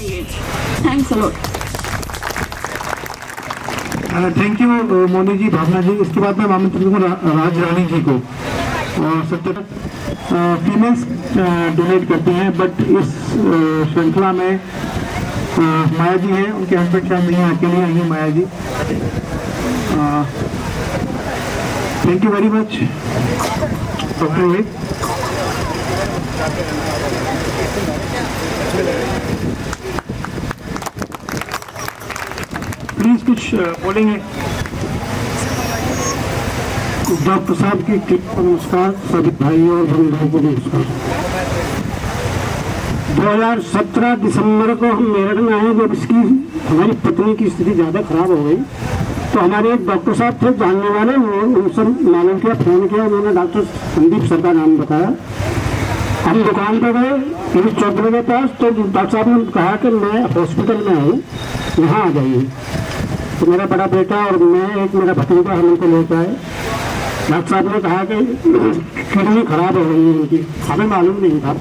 चाहिए। Thanks a lot. Thank you Moni ji, Bhavna ji. इसके बाद मैं आमंत्रित करूँ राज रानी जी को। और 70 फीमेल्स डोनेट करते हैं, बट इस श्रृंखला में माया जी हैं, उनके हस्बैंड शायद नहीं है, अकेले आई हैं Maya ji. Thank you very much doctor Rohit. Please कुछ बोलेंगे डॉक्टर साहब की टीम को नमस्कार, सभी भाई और बंधुओं को नमस्कार। 2017 दिसंबर को हम मेरठ में आए, जब इसकी हमारी पत्नी की स्थिति ज़्यादा खराब हो गई तो हमारे एक डॉक्टर साहब थे जानने वाले, उनसे मालूम किया, फ़ोन किया, उन्होंने डॉक्टर संदीप सर का नाम बताया। हम दुकान पर गए पुलिस चौधरी के पास, तो डॉक्टर साहब ने कहा कि मैं हॉस्पिटल में हूँ, यहाँ आ जाइए। तो मेरा बड़ा बेटा और मैं, एक मेरा भतीजा, हम उनको लेकर आए। डॉक्टर साहब ने कहा कि किडनी खराब हो गई है उनकी, हमें मालूम नहीं था।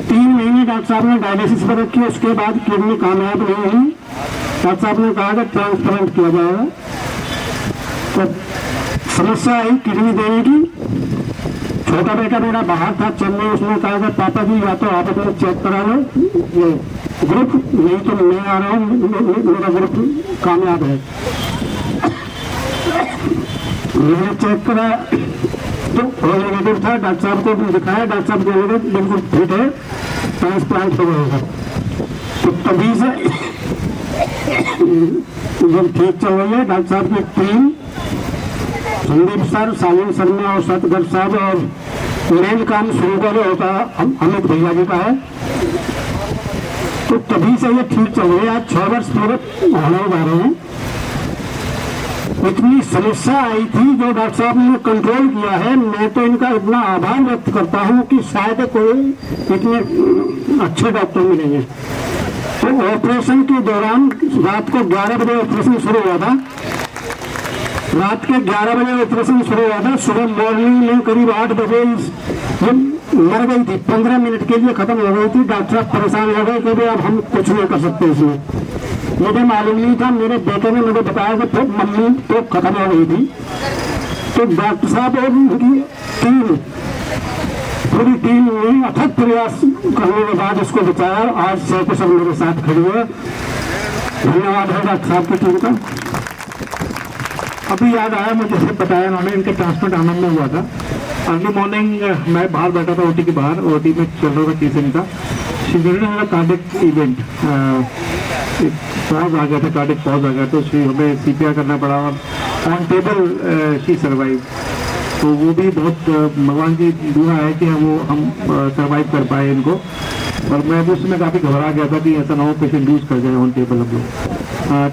3 महीने डॉक्टर साहब ने डायलिसिस पर रखी, उसके बाद किडनी कामयाब नहीं हुई। डॉक्टर साहब ने कहा कि ट्रांसप्लांट किया जाएगा। तो समस्या आई किडनी देने की। छोटा बेटा मेरा बाहर था चेन्नई, उसने कहा कि पापा जी या तो आप अपना चेक करा लो ये ग्रुप, नहीं तो मैं आ रहा हूँ, मेरा ग्रुप कामयाब है। मैंने चेक करा तो नेगेटिव था। डॉक्टर साहब को दिखाया, डॉक्टर साहब बोले बिल्कुल फिट है, ट्रांसप्लांट हो जाएगा। तो तभी से जब ठीक चल रही है, डॉक्टर साहब की टीम, संदीप सर, सालिन शर्मा और सतगढ़ साहब, और मेन काम शुरू करे होता अमित भैया जी का है। तो तभी से ये ठीक चल रही है। आज 6 वर्ष पूरे होने जा रहे हैं। इतनी समस्या आई थी जो डॉक्टर साहब ने कंट्रोल किया है। मैं तो इनका इतना आभार व्यक्त करता हूँ कि शायद कोई इतने अच्छे डॉक्टर मिलेंगे। तो ऑपरेशन के दौरान रात को 11 बजे ऑपरेशन शुरू हुआ था। रात के 11 बजे ऑपरेशन शुरू हुआ था। सुबह मॉर्निंग में करीब 8 बजे मर गई थी। 15 मिनट के लिए खत्म हो गई थी। डॉक्टर साहब परेशान हो गए कि अब हम कुछ नहीं कर सकते इसमें। मुझे मालूम नहीं था, मेरे बेटे ने मुझे बताया कि तो मम्मी तो खत्म हो गई थी। तो डॉक्टर साहब और उनकी टीम, पूरी टीम ने अथक प्रयास करने के बाद उसको बचाया। आज से सब मेरे साथ खड़ी है। धन्यवाद है डॉक्टर साहब की टीम का। अभी याद आया, मुझे जैसे बताया उन्होंने, इनके ट्रांसप्लांट आनंद में हुआ था। अर्ली मॉर्निंग मैं बाहर बैठा था ओटी के बाहर, ओटी में चल रहा था केस इनका। शिविर कार्डिक इवेंट, पॉज आ गया था, कार्डिक पॉज आ गया, तो हमें CPR करना पड़ा और ऑन टेबल शी सर्वाइव। तो वो भी बहुत भगवान की दुआ है कि वो हम सर्वाइव कर पाए इनको। और मैं उस समय काफ़ी घबरा गया था कि ऐसा ना हो पेशेंट लूज कर जाए ऑन टेबल हम लोग।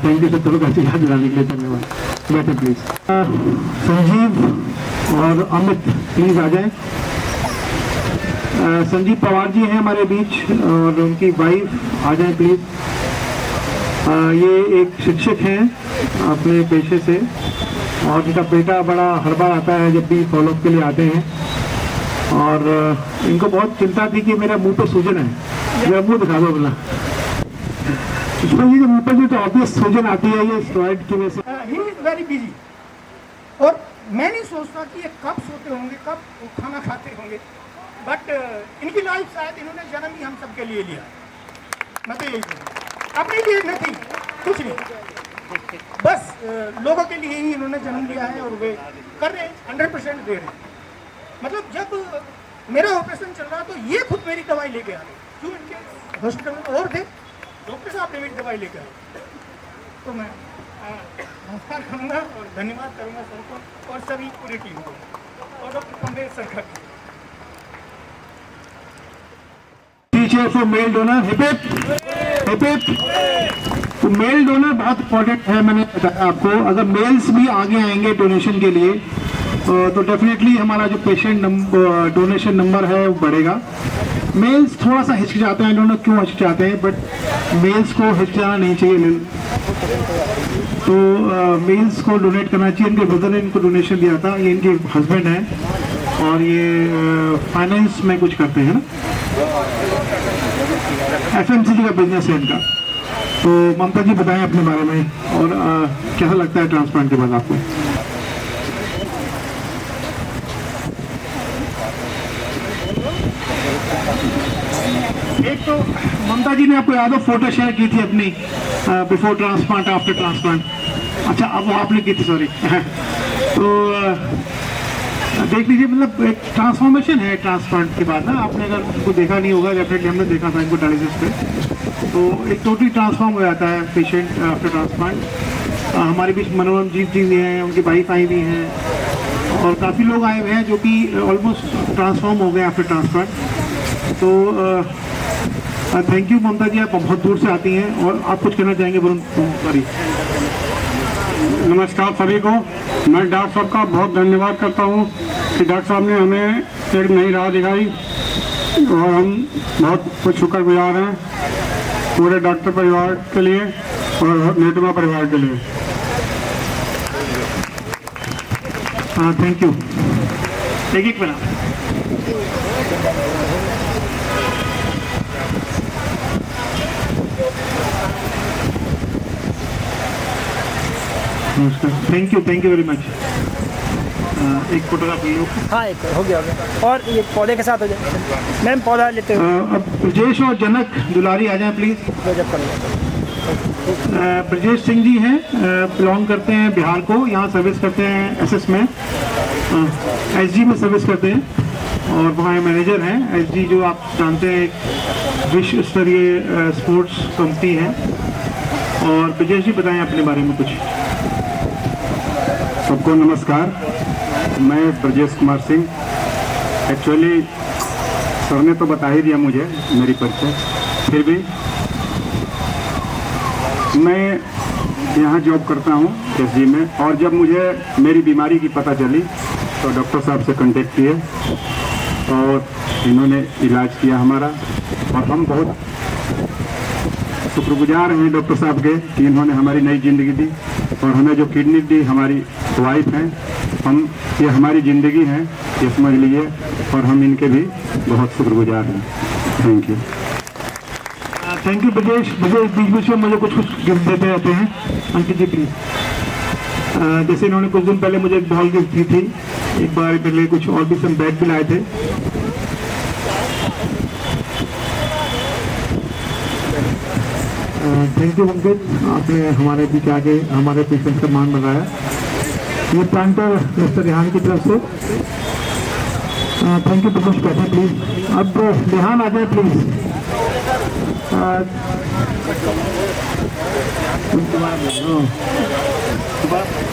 थैंक यू सर, चलो कैसे याद दिलाने के लिए धन्यवाद। बैठे प्लीज। संजीव और अमित प्लीज आ जाए। संजीव पवार जी हैं हमारे बीच और उनकी वाइफ आ जाए प्लीज। ये एक शिक्षक हैं अपने पेशे से और इनका बेटा बड़ा हर बार आता है जब भी फॉलोअप के लिए आते हैं। और इनको बहुत चिंता थी कि मेरा मुंह पे सूजन है, मेरा मुंह दिखा दो बोला। इसमें ये मुंह पे जो ऑब्वियस सूजन आती है ये स्टेरॉइड की वजह से। He is very busy. और मैं नहीं सोचता कि ये कब सोते होंगे, कब खाना खाते होंगे, बट इनकी लाइफ शायद इन्होंने जन्म ही हम सबके लिए लिया। मैं तो यही कहूँ, अपने लिए नहीं, कुछ नहीं, बस लोगों के लिए ही इन्होंने जन्म लिया है और वे कर रहे हैं, 100% दे रहे हैं। मतलब जब मेरा ऑपरेशन चल रहा तो ये खुद मेरी दवाई लेके आ गए। क्यों, इनके हॉस्पिटल में और थे, डॉक्टर साहब ने मेरी दवाई लेके आए। तो मैं नमस्कार करूँगा और धन्यवाद करूँगा सर को और सभी पूरी टीम को और डॉक्टर कमलेश सर का। टीचर्स और मेल डोनर हिप तो मेल डोनर बहुत इंपॉर्टेंट है। मैंने बताया आपको, अगर मेल्स भी आगे आएंगे डोनेशन के लिए तो डेफिनेटली हमारा जो पेशेंट डोनेशन नंबर है वो बढ़ेगा। मेल्स थोड़ा सा हिचकिचाते हैं, डोनर क्यों हिचकिचाते हैं, बट मेल्स को हिचकिचाना नहीं चाहिए। तो मेल्स को डोनेट करना चाहिए। इनके ब्रदर ने इनको डोनेशन दिया था, ये इनके हस्बैंड हैं और ये फाइनेंस में कुछ करते हैं ना। FMCG का बिजनेस है इनका। तो ममता जी बताएं अपने बारे में और कैसा लगता है ट्रांसप्लांट के बाद आपको? एक तो ममता जी ने आपको याद हो फोटो शेयर की थी अपनी बिफोर ट्रांसप्लांट आफ्टर ट्रांसप्लांट। अच्छा अब वो आपने की थी, सॉरी। तो देख लीजिए, मतलब एक ट्रांसफॉर्मेशन है ट्रांसप्लांट के बाद ना। आपने अगर उनको देखा नहीं होगा, डेफिनेटली हमने देखा था इनको डायलिसिस पे, तो एक टोटली ट्रांसफॉर्म हो जाता है पेशेंट आफ्टर ट्रांसप्लांट। हमारे बीच मनोरम जीत जी भी हैं, उनकी वाइफ आई भी हैं और काफ़ी लोग आए हुए हैं जो कि ऑलमोस्ट ट्रांसफॉर्म हो गए आफ्टर ट्रांसप्लांट। तो थैंक यू ममता जी, आप बहुत दूर से आती हैं और आप कुछ कहना चाहेंगे वरुण? सॉरी। नमस्कार सभी को। मैं डॉक्टर साहब का बहुत धन्यवाद करता हूँ कि डॉक्टर साहब ने हमें एक नई राह दिखाई और हम बहुत शुक्रगुजार हैं पूरे डॉक्टर परिवार के लिए और नेटमा परिवार के लिए। हाँ थैंक यू। एक minute. Thank you very much. एक फोटोग्राफ ले लो। हाँ एक हो गया। और ये पौधे के साथ हो जाए मैम, पौधा लेते हो। अब ब्रजेश और जनक दुलारी आ जाएं प्लीज। ब्रजेश सिंह जी हैं, बिलोंग करते हैं बिहार को, यहाँ सर्विस करते हैं एसएस में, एसजी में सर्विस करते हैं और वहाँ मैनेजर हैं। एसजी जो आप जानते हैं एक विश्व स्तरीय स्पोर्ट्स कंपनी है। और ब्रजेश जी बताएं अपने बारे में कुछ। सबको नमस्कार, मैं ब्रजेश कुमार सिंह। एक्चुअली सर ने तो बता ही दिया मुझे मेरी परिचय, फिर भी मैं यहाँ जॉब करता हूँ एसजी में। और जब मुझे मेरी बीमारी की पता चली तो डॉक्टर साहब से कांटेक्ट किए और इन्होंने इलाज किया हमारा। और हम बहुत शुक्रगुजार हैं डॉक्टर साहब के कि इन्होंने हमारी नई ज़िंदगी दी और हमें जो किडनी दी हमारी वाइफ हैं, हम ये हमारी ज़िंदगी है ये समझ लीजिए और हम इनके भी बहुत शुक्रगुजार हैं। Thank you. Thank you Brajesh. Brajesh बीच बीच में मुझे कुछ गिफ्ट देते रहते हैं। अंकित जी प्लीज। जैसे इन्होंने कुछ दिन पहले मुझे एक बॉल गिफ्ट दी थी, एक बार पहले कुछ और भी सम बैग भी लाए थे। थैंक यू अंकित, आपने हमारे बीच आके हमारे पेशेंट का मान बनाया। ये प्लांटर मिस्टर रेहान की तरफ से। थैंक यू प्रकाश, बैठे प्लीज। अब रेहान आ जाए प्लीज।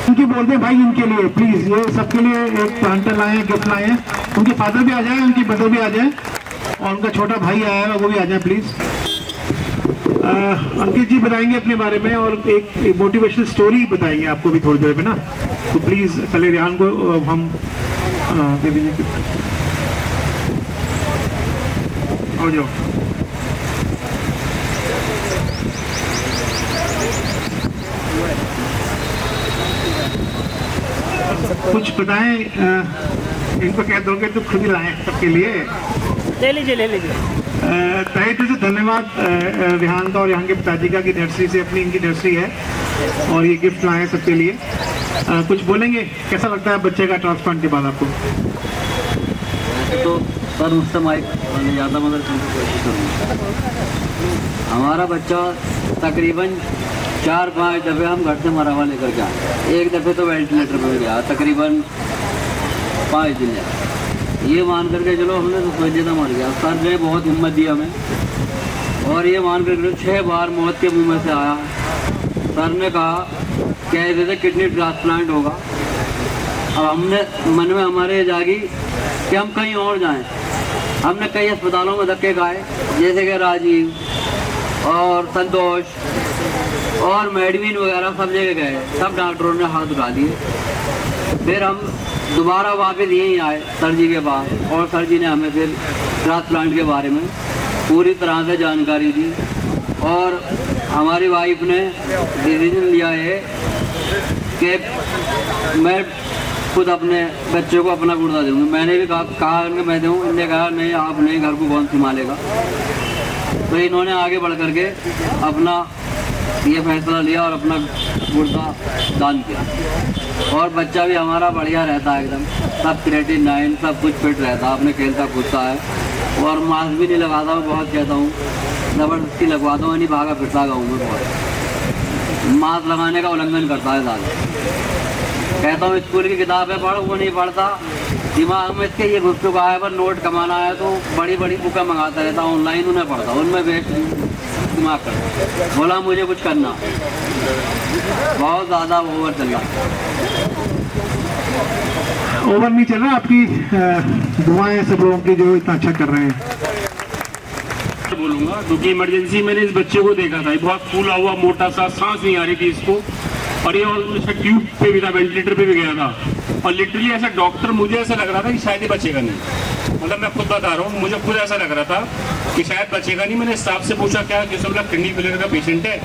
उनकी बोलते हैं भाई, इनके लिए प्लीज, ये सबके लिए एक प्लांटर लाए हैं, गिफ्ट लाए हैं। उनके फादर भी आ जाए, उनकी मदर भी आ जाए और उनका छोटा भाई आया है वो भी आ जाए प्लीज। अंकित जी बताएंगे अपने बारे में और एक मोटिवेशनल स्टोरी बताएंगे आपको भी थोड़ी देर में ना। तो प्लीज पहले रेहान को हम दे दीजिए। आओ जाओ। कुछ बताएं, इनको कह दोगे तो खुद ही लाएं सबके लिए। ले लीजिए। तहे दिल से धन्यवाद रेहान का और यहाँ के पिताजी का कि नर्सरी से अपनी इनकी नर्सरी है और ये गिफ्ट लाए हैं सबके लिए। कुछ बोलेंगे, कैसा लगता है बच्चे का ट्रांसप्लांट के बाद आपको? तो सर मुझसे माइक ज़्यादा मदद करने की कोशिश करूँगा। हमारा बच्चा तकरीबन 4-5 दफ़े हम घर से मरवा लेकर के आए। एक दफ़े तो वेंटिलेटर पर गया, तकरीबन 5 दिन गया। ये मान करके चलो हमने तो सोच लिया था मर गया। सर ने बहुत हिम्मत दी हमें और ये मान करके 6 बार मौत के मुंह में से आया। सर ने कहा कह देते किडनी ट्रांसप्लांट होगा। अब हमने मन में हमारे जागी कि हम कहीं और जाएं। हमने कई अस्पतालों में धक्के खाए, जैसे कि राजीव और संतोष और मेडविन वगैरह सब जगह गए। सब डॉक्टरों ने हाथ उठा दिए। फिर हम दोबारा वापस यहीं आए सर जी के पास और सर जी ने हमें फिर ट्रांसप्लांट के बारे में पूरी तरह से जानकारी दी और हमारी वाइफ ने डिसीजन लिया है कि मैं खुद अपने बच्चे को अपना गुर्दा दूँगी। मैंने भी कहा कि मैं दूँ, इन्होंने कहा नहीं आप नहीं, घर को कौन संभालेगा। तो इन्होंने आगे बढ़ करके अपना ये फैसला लिया और अपना गुर्दा दान किया। और बच्चा भी हमारा बढ़िया रहता है एकदम, सब क्रिएटिन 9 सब कुछ फिट रहता है, अपने खेलता कूदता है। और मास्क भी नहीं लगाता हूँ, बहुत कहता हूँ ज़बरदस्ती लगवाता हूँ, नहीं भागा फिरता गाँव में बहुत। मास्क लगाने का उल्लंघन करता है ज़्यादा। कहता हूँ स्कूल की किताबें पढ़, वो नहीं पढ़ता। दिमाग में इसके ये घुस चुका है, पर नोट कमाना है तो बड़ी बड़ी बुकें मंगाता रहता, ऑनलाइन उन्हें पढ़ता, उनमें वेस्ट दिमाग करता। बोला मुझे कुछ करना, बहुत ज़्यादा ओवर चल रहा है। ओवर नहीं चल रहा, आपकी दुआएं सब लोगों की जो इतना अच्छा कर रहे हैं। बोलूंगा क्योंकि इमरजेंसी मैंने इस बच्चे को देखा था, ये बहुत फूला हुआ मोटा सा, सांस नहीं आ रही थी इसको, और ये ट्यूब पे भी था, वेंटिलेटर पे भी गया था। और लिटरली ऐसा डॉक्टर, मुझे ऐसा लग रहा था कि शायद ये बचेगा नहीं। मतलब मैं खुद बता रहा हूँ, मुझे खुद ऐसा लग रहा था कि शायद बचेगा नहीं। मैंने स्टाफ से पूछा क्या किसी मतलब किडनी फेलियर का पेशेंट है,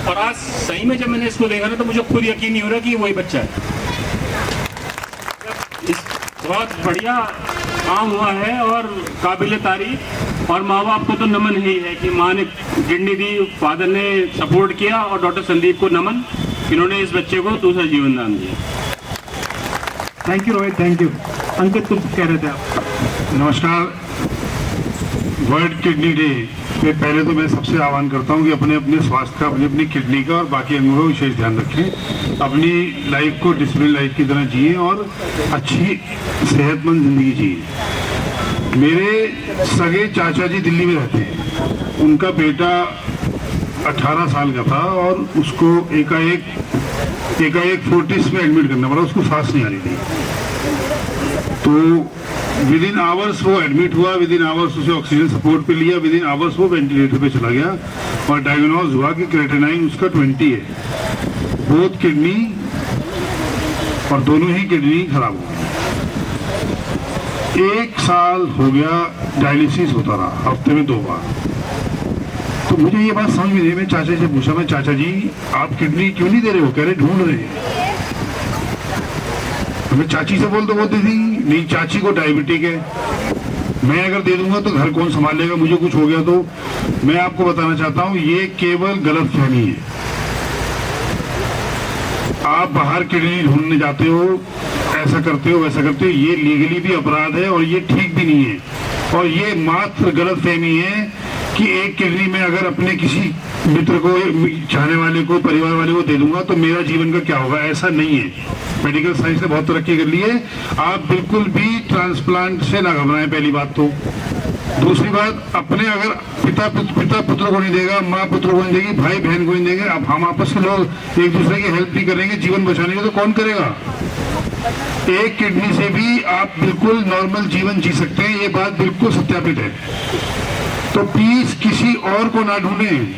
और आज सही में जब मैंने इसको देखा ना तो मुझे खुद यकीन नहीं हो रहा कि वही बच्चा है। बहुत बढ़िया काम हुआ है और काबिल तारीफ। और माँ बाप को तो नमन ही है कि माँ ने किडनी दी, फादर ने सपोर्ट किया, और डॉक्टर संदीप को नमन, इन्होंने इस बच्चे को दूसरा जीवन दान दिया। Thank you Rohit, thank you. Ankit कुछ कह रहे थे आप। नमस्कार। वर्ल्ड किडनी डे पे पहले तो मैं सबसे आह्वान करता हूँ कि अपने अपने स्वास्थ्य का, अपनी अपनी किडनी का और बाकी अंगों का विशेष ध्यान रखें। अपनी लाइफ को डिसिप्लिन लाइफ की तरह जिए और अच्छी सेहतमंद जिंदगी जिए। मेरे सगे चाचा जी दिल्ली में रहते हैं, उनका बेटा 18 साल का था और उसको एकाएक फोर्टिस में एडमिट करना पड़ा, उसको सांस नहीं आ रही थी। तो विद इन आवर्स वो एडमिट हुआ, विद इन आवर्स उसे ऑक्सीजन सपोर्ट पे लिया, विद इन आवर्स वो वेंटिलेटर पे चला गया और डायग्नोज हुआ कि क्रिएटिनाइन उसका 20 है। बोथ किडनी, और दोनों ही किडनी खराब हो गई। 1 साल हो गया डायलिसिस होता रहा, हफ्ते में 2 बार। तो मुझे ये बात समझ में नहीं, मैं चाचा से पूछा, मैं चाचा जी आप किडनी क्यों नहीं दे रहे हो? कह रहे ढूंढ रहे हैं। मैं चाची से बोलते थी नहीं, चाची को डायबिटिक है, मैं अगर दे दूंगा तो घर कौन संभालेगा, मुझे कुछ हो गया तो। मैं आपको बताना चाहता हूं ये केवल गलतफहमी है। आप बाहर किडनी ढूंढने जाते हो, ऐसा करते हो वैसा करते हो, ये लीगली भी अपराध है और ये ठीक भी नहीं है। और ये मात्र गलतफहमी है कि एक किडनी में अगर अपने किसी मित्र को, चाहने वाले को, परिवार वाले को दे दूंगा तो मेरा जीवन का क्या होगा, ऐसा नहीं है। मेडिकल साइंस ने बहुत तरक्की कर ली है। आप बिल्कुल भी ट्रांसप्लांट से ना घबराएं, पहली बात तो। दूसरी बात, अपने अगर पिता पुत्र को नहीं देगा, माँ पुत्र को नहीं देगी, भाई बहन को नहीं देंगे, अब हम आपस में लोग एक दूसरे की हेल्प नहीं करेंगे जीवन बचाने के, तो कौन करेगा? एक किडनी से भी आप बिल्कुल नॉर्मल जीवन जी सकते हैं, ये बात बिल्कुल सत्यापित है। तो प्लीज किसी और को ना ढूंढें,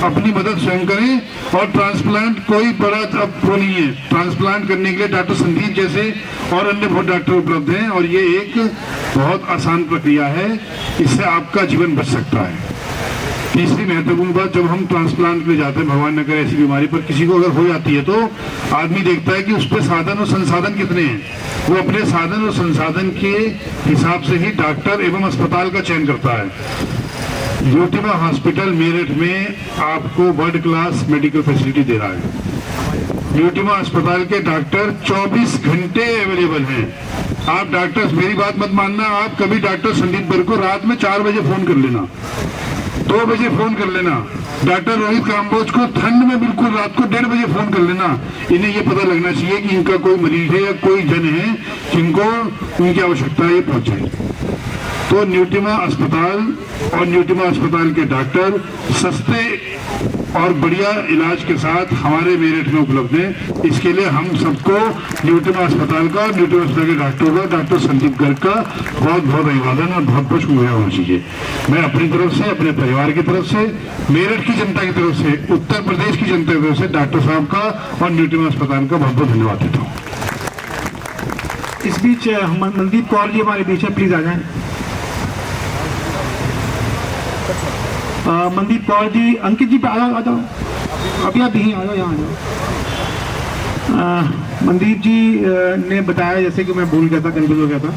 अपनी मदद स्वयं करें। और ट्रांसप्लांट कोई बड़ा वो नहीं है, ट्रांसप्लांट करने के लिए डॉक्टर संदीप जैसे और अन्य बहुत डॉक्टर उपलब्ध हैं, और ये एक बहुत आसान प्रक्रिया है, इससे आपका जीवन बच सकता है। तीसरी महत्वपूर्ण बात, जब हम ट्रांसप्लांट के लिए जाते हैं, भगवान न करे ऐसी बीमारी पर किसी को अगर हो जाती है, तो आदमी देखता है कि उस पर साधन और संसाधन कितने हैं। वो अपने साधन और संसाधन के हिसाब से ही डॉक्टर एवं अस्पताल का चयन करता है। यूटिमा हॉस्पिटल मेरठ में आपको वर्ल्ड क्लास मेडिकल फैसिलिटी दे रहा है। यूटिमा अस्पताल के डॉक्टर 24 घंटे अवेलेबल हैं। आप डॉक्टर्स, मेरी बात मत मानना, आप कभी डॉक्टर संदीप बर को रात में 4 बजे फोन कर लेना, 2 बजे फोन कर लेना। डॉक्टर रोहित काम्बोज को ठंड में बिल्कुल रात को 1:30 बजे फोन कर लेना। इन्हें ये पता लगना चाहिए कि इनका कोई मरीज है या कोई जन है जिनको उनकी आवश्यकता है, ये पहुंच जाए। तो न्यूटिमा अस्पताल और न्यूटिमा अस्पताल के डॉक्टर सस्ते और बढ़िया इलाज के साथ हमारे मेरठ में उपलब्ध है। इसके लिए हम सबको न्यूटिमा अस्पताल का, न्यूटिमा अस्पताल के डॉक्टरों का, डॉक्टर संदीप गर्ग का बहुत बहुत अभिवादन और बहुत बहुत शुक्रिया होना चाहिए। मैं अपनी तरफ से, अपने परिवार की तरफ से, मेरठ की जनता की तरफ से, उत्तर प्रदेश की जनता की तरफ से डॉक्टर साहब का और न्यूटिमा अस्पताल का बहुत बहुत धन्यवाद देता हूँ। इस बीच मनदीप कौर जी हमारे बीच है, प्लीज आ जाएं। मनदीप कौर जी, अंकित जी पे आ जाओ, अभी आप यहीं आ जाओ, यहाँ आ जाओ। मनदीप जी ने बताया, जैसे कि मैं भूल गया था, कंफ्यूज हो गया था,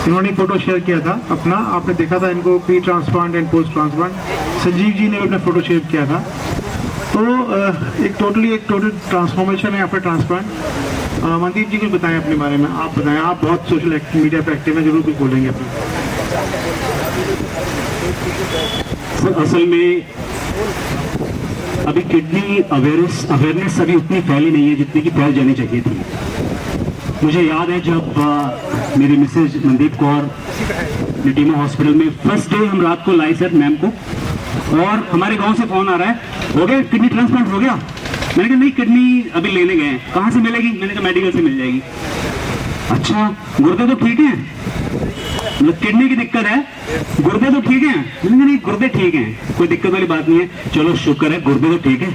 इन्होंने फोटो शेयर किया था अपना, आपने देखा था इनको pre transplant and post transplant. Sanjeev ji ने अपना फोटो शेयर किया था। तो एक टोटल ट्रांसफॉर्मेशन है आफ्टर ट्रांसप्लांट। मनदीप जी कुछ बताएं अपने बारे में, आप बताएं, आप बहुत सोशल मीडिया पे एक्टिव हैं, जरूर कुछ बोलेंगे अपने। सर असल में अभी किडनी अवेयरनेस अभी उतनी फैली नहीं है जितनी कि फैल जानी चाहिए थी। मुझे याद है जब मेरी मिसेज मनदीप कौर निटीमा हॉस्पिटल में फर्स्ट डे हम रात को लाए सर मैम को, और हमारे गांव से फोन आ रहा है, हो गया किडनी ट्रांसप्लांट हो गया। मैंने कहा नहीं, किडनी अभी लेने गए हैं। कहाँ से मिलेगी? मैंने कहा मेडिकल से मिल जाएगी। अच्छा, गुर्दे तो ठीक हैं? मतलब किडनी की दिक्कत है, गुर्दे तो ठीक हैं? मैंने कहा नहीं, गुर्दे ठीक हैं, कोई दिक्कत वाली बात नहीं है। चलो शुक्र है, गुर्दे तो ठीक है।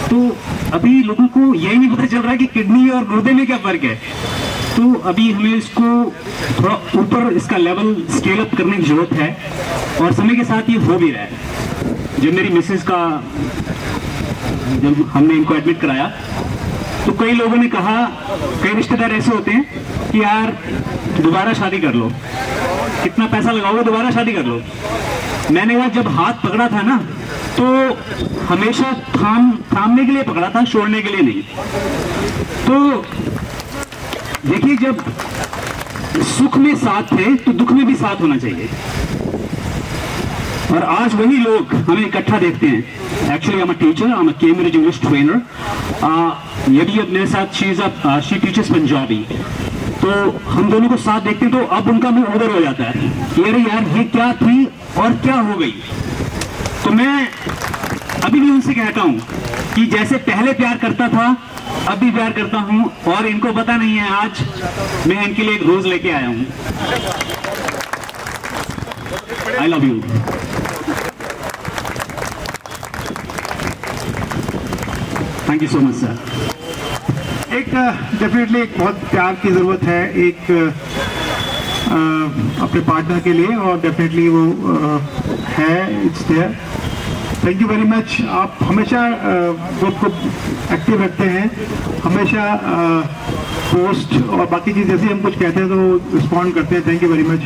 तो अभी लोगों को यही नहीं पता चल रहा है कि किडनी और गुर्दे में क्या फर्क है। तो अभी हमें इसको थोड़ा ऊपर इसका लेवल स्केल अप करने की जरूरत है, और समय के साथ ये हो भी रहा है। जब मेरी मिसेज का, जब हमने इनको एडमिट कराया तो कई लोगों ने कहा, कई रिश्तेदार ऐसे होते हैं कि यार दोबारा शादी कर लो, कितना पैसा लगाओगे, दोबारा शादी कर लो। मैंने कहा जब हाथ पकड़ा था ना तो हमेशा थामने के लिए पकड़ा था, छोड़ने के लिए नहीं। तो देखिए, जब सुख में साथ थे तो दुख में भी साथ होना चाहिए, और आज वही लोग हमें इकट्ठा देखते हैं। Actually I am a teacher, I am a Cambridge English trainer. ये भी अब मेरे साथ शी टीचर्स पंजाबी। तो हम दोनों को साथ देखते हैं, तो अब उनका मुंह उधर हो जाता है कि अरे यार ये क्या थी और क्या हो गई। तो मैं अभी भी उनसे कहता हूँ कि जैसे पहले प्यार करता था अभी प्यार करता हूँ, और इनको पता नहीं है आज मैं इनके लिए एक रोज लेके आया हूँ। I love you. Thank you so much sir. एक डेफिनेटली एक बहुत प्यार की ज़रूरत है एक अपने पार्टनर के लिए, और डेफिनेटली वो है, it's there. Thank you very much. आप हमेशा ग्रुप को एक्टिव रखते हैं, हमेशा पोस्ट और बाकी चीज़ जैसे हम कुछ कहते हैं तो रिस्पॉन्ड करते हैं। Thank you very much.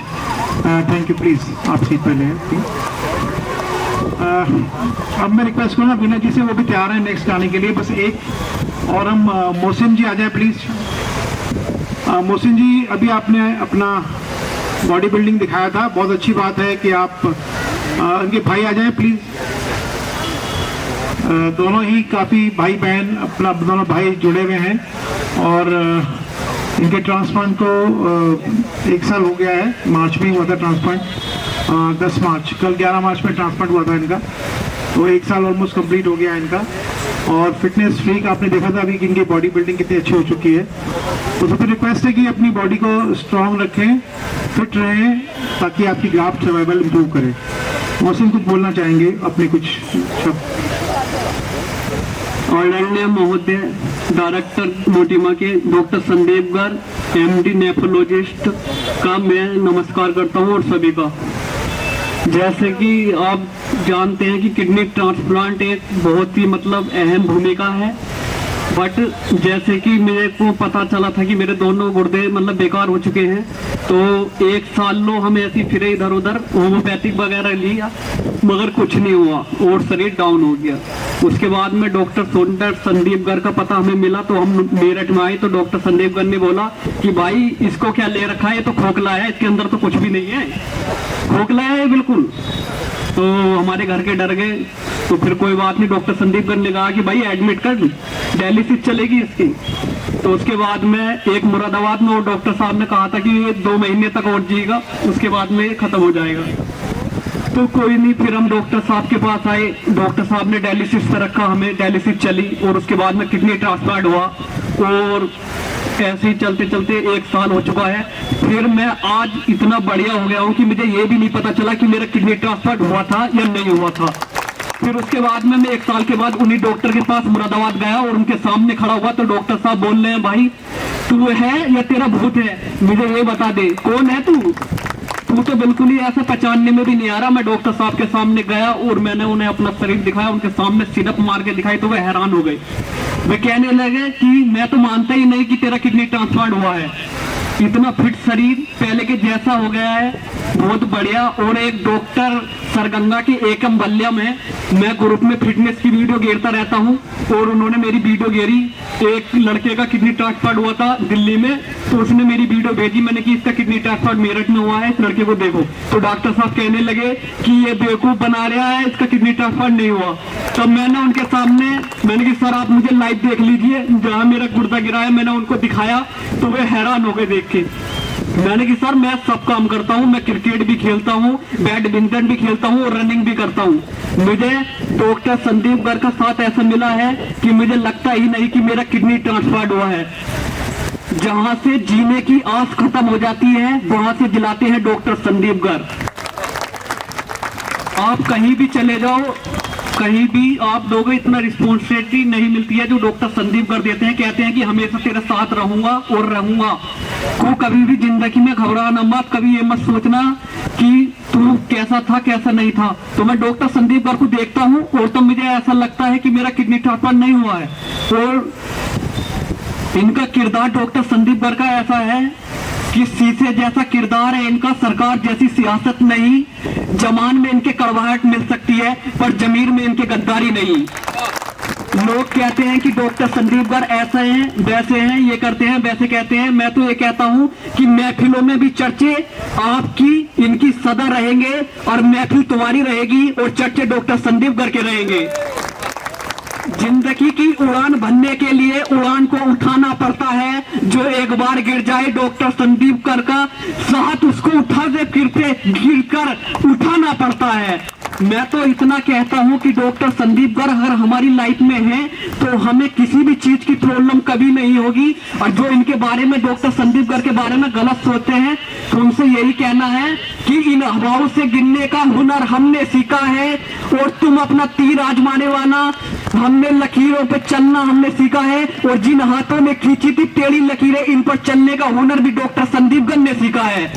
Thank you. Please आप सीट पर लें। अब मैं रिक्वेस्ट करूँगा बीना जी से, वो भी तैयार है नेक्स्ट आने के लिए, बस एक और हम मोहसिन जी आ जाए प्लीज़। मोहसिन जी, अभी आपने अपना बॉडी बिल्डिंग दिखाया था, बहुत अच्छी बात है कि आप उनके भाई आ जाएं प्लीज़। दोनों ही काफ़ी भाई बहन, अपना दोनों भाई जुड़े हुए हैं, और इनके ट्रांसप्लांट को 1 साल हो गया है। मार्च में हुआ था ट्रांसप्लांट, 10 मार्च, कल 11 मार्च में ट्रांसप्लांट हुआ था इनका, तो 1 साल ऑलमोस्ट कंप्लीट हो गया इनका। और फिटनेस फ्रीक आपने देखा था अभी कि इनकी बॉडी बिल्डिंग कितनी अच्छी हो चुकी है। तो सबसे रिक्वेस्ट है कि अपनी बॉडी को स्ट्रांग रखें, फिट रहें, ताकि आपकी ग्राफ्ट सर्वाइवल इम्प्रूव करे। मौसम कुछ बोलना चाहेंगे अपने कुछ शब्द? आदरणीय महोदय डायरेक्टर मोटिमा के doctor Sandeep Garg MD nephrologist का मैं नमस्कार करता हूं, और सभी का। जैसे कि आप जानते हैं कि किडनी ट्रांसप्लांट एक बहुत ही मतलब अहम भूमिका है, बट जैसे कि मेरे को पता चला था कि मेरे दोनों गुर्दे मतलब बेकार हो चुके हैं, तो 1 साल लो हम ऐसे फिरे इधर उधर, होम्योपैथिक वगैरह लिया, मगर कुछ नहीं हुआ और शरीर डाउन हो गया। उसके बाद में डॉक्टर संदीप गर्ग का पता हमें मिला, तो हम मेरठ में आए, तो डॉक्टर संदीप गर्ग ने बोला कि भाई इसको क्या ले रखा है, ये तो खोखला है, इसके अंदर तो कुछ भी नहीं है, खोखला है बिल्कुल। तो हमारे घर के डर गए, तो फिर कोई बात नहीं, डॉक्टर संदीप गर्ग ने कहा कि भाई एडमिट कर, डायलिसिस चलेगी इसकी। तो उसके बाद में एक मुरादाबाद में और डॉक्टर साहब ने कहा था कि ये 2 महीने तक और जिएगा, उसके बाद में खत्म हो जाएगा। तो कोई नहीं, फिर हम डॉक्टर साहब के पास आए, डॉक्टर साहब ने डायलिसिस पे रखा, हमें डायलिसिस चली, और उसके बाद में किडनी ट्रांसप्लांट हुआ, और ऐसे ही चलते चलते 1 साल हो चुका है। फिर मैं आज इतना बढ़िया हो गया हूँ कि मुझे ये भी नहीं पता चला कि मेरा किडनी ट्रांसप्लांट हुआ था या नहीं हुआ था। फिर उसके बाद में मैं 1 साल के बाद उन्हीं डॉक्टर के पास मुरादाबाद गया, और उनके सामने खड़ा हुआ, तो डॉक्टर साहब बोल रहे हैं, भाई तू है या तेरा भूत है, मुझे ये बता दे, कौन है तू तो बिल्कुल ही ऐसा पहचानने में भी नहीं आ रहा। मैं डॉक्टर साहब के सामने गया और मैंने उन्हें अपना शरीर दिखाया, उनके सामने सिरप मार के दिखाई, तो वे हैरान हो गए। वे कहने लगे कि मैं तो मानता ही नहीं कि तेरा किडनी ट्रांसप्लांट हुआ है। इतना फिट शरीर पहले के जैसा हो गया है, बहुत बढ़िया। और एक डॉक्टर सरगंगा के एकम बल्यम है, मैं ग्रुप में फिटनेस की वीडियो घेरता रहता हूँ और उन्होंने मेरी वीडियो घेरी। एक लड़के का किडनी ट्रांसप्लांट हुआ था दिल्ली में, तो उसने मेरी वीडियो भेजी, मैंने कि इसका किडनी ट्रांसप्लांट मेरठ में हुआ है, इस लड़के को देखो। तो डॉक्टर साहब कहने लगे कि ये बेवकूफ बना रहा है, इसका किडनी ट्रांसप्लांट नहीं हुआ। तब मैंने उनके सामने मैंने कि सर आप मुझे लाइव देख लीजिए, जहाँ मेरा गुर्दा गिरा है, मैंने उनको दिखाया तो वे हैरान हो गए देख के। मैंने कि सर मैं सब काम करता हूँ, मैं क्रिकेट भी खेलता हूँ, बैडमिंटन भी खेलता हूँ और रनिंग भी करता हूँ। मुझे डॉक्टर संदीप गर्ग का साथ ऐसा मिला है कि मुझे लगता ही नहीं कि मेरा किडनी ट्रांसप्लांट हुआ है। जहाँ से जीने की आस खत्म हो जाती है वहां से जिलाते हैं डॉक्टर संदीप गर्ग। आप कहीं भी चले जाओ, कहीं भी आप लोगों को इतना रिस्पॉन्सिबिलिटी नहीं मिलती है जो डॉक्टर संदीप गर्ग देते हैं। कहते हैं कि हमेशा तेरे साथ रहूंगा और रहूंगा, को कभी भी जिंदगी में घबराना मत, कभी ये मत सोचना कि तू कैसा था कैसा नहीं था। तो मैं डॉक्टर संदीप गर्ग को देखता हूँ और तो मुझे ऐसा लगता है कि मेरा किडनी ट्रांसप्लांट नहीं हुआ है। और इनका किरदार डॉक्टर संदीप गर्ग का ऐसा है कि शीशे जैसा किरदार है इनका, सरकार जैसी सियासत नहीं। जमान में इनके कड़वाहट मिल सकती है पर जमीर में इनके गद्दारी नहीं। लोग कहते हैं कि डॉक्टर संदीप गर्ग ऐसे हैं वैसे हैं, ये करते हैं वैसे कहते हैं। मैं तो ये कहता हूं कि महफिलों में भी चर्चे आपकी इनकी सदा रहेंगे और महफिल तुम्हारी रहेगी और चर्चे डॉक्टर संदीप गर्ग के रहेंगे। जिंदगी की उड़ान भरने के लिए उड़ान को उठाना पड़ता है, जो एक बार गिर जाए डॉक्टर संदीप गर्ग का साथ उसको गिरकर उठाना पड़ता है। मैं तो इतना कहता हूं कि डॉक्टर संदीप गर्ग अगर हमारी लाइफ में है तो हमें किसी भी चीज की प्रॉब्लम कभी नहीं होगी। और जो इनके बारे में डॉक्टर संदीप गर्ग के बारे में गलत सोचते हैं तो उनसे यही कहना है कि इन हवाओं से गिरने का हुनर हमने सीखा है और तुम अपना तीर आजमाने वाला, हमने लकीरों पे चलना हमने सीखा है और जिन हाथों में खींची थी टेढ़ी लकीरें, इन पर चलने का हुनर भी डॉक्टर संदीप गर्ग ने सीखा है।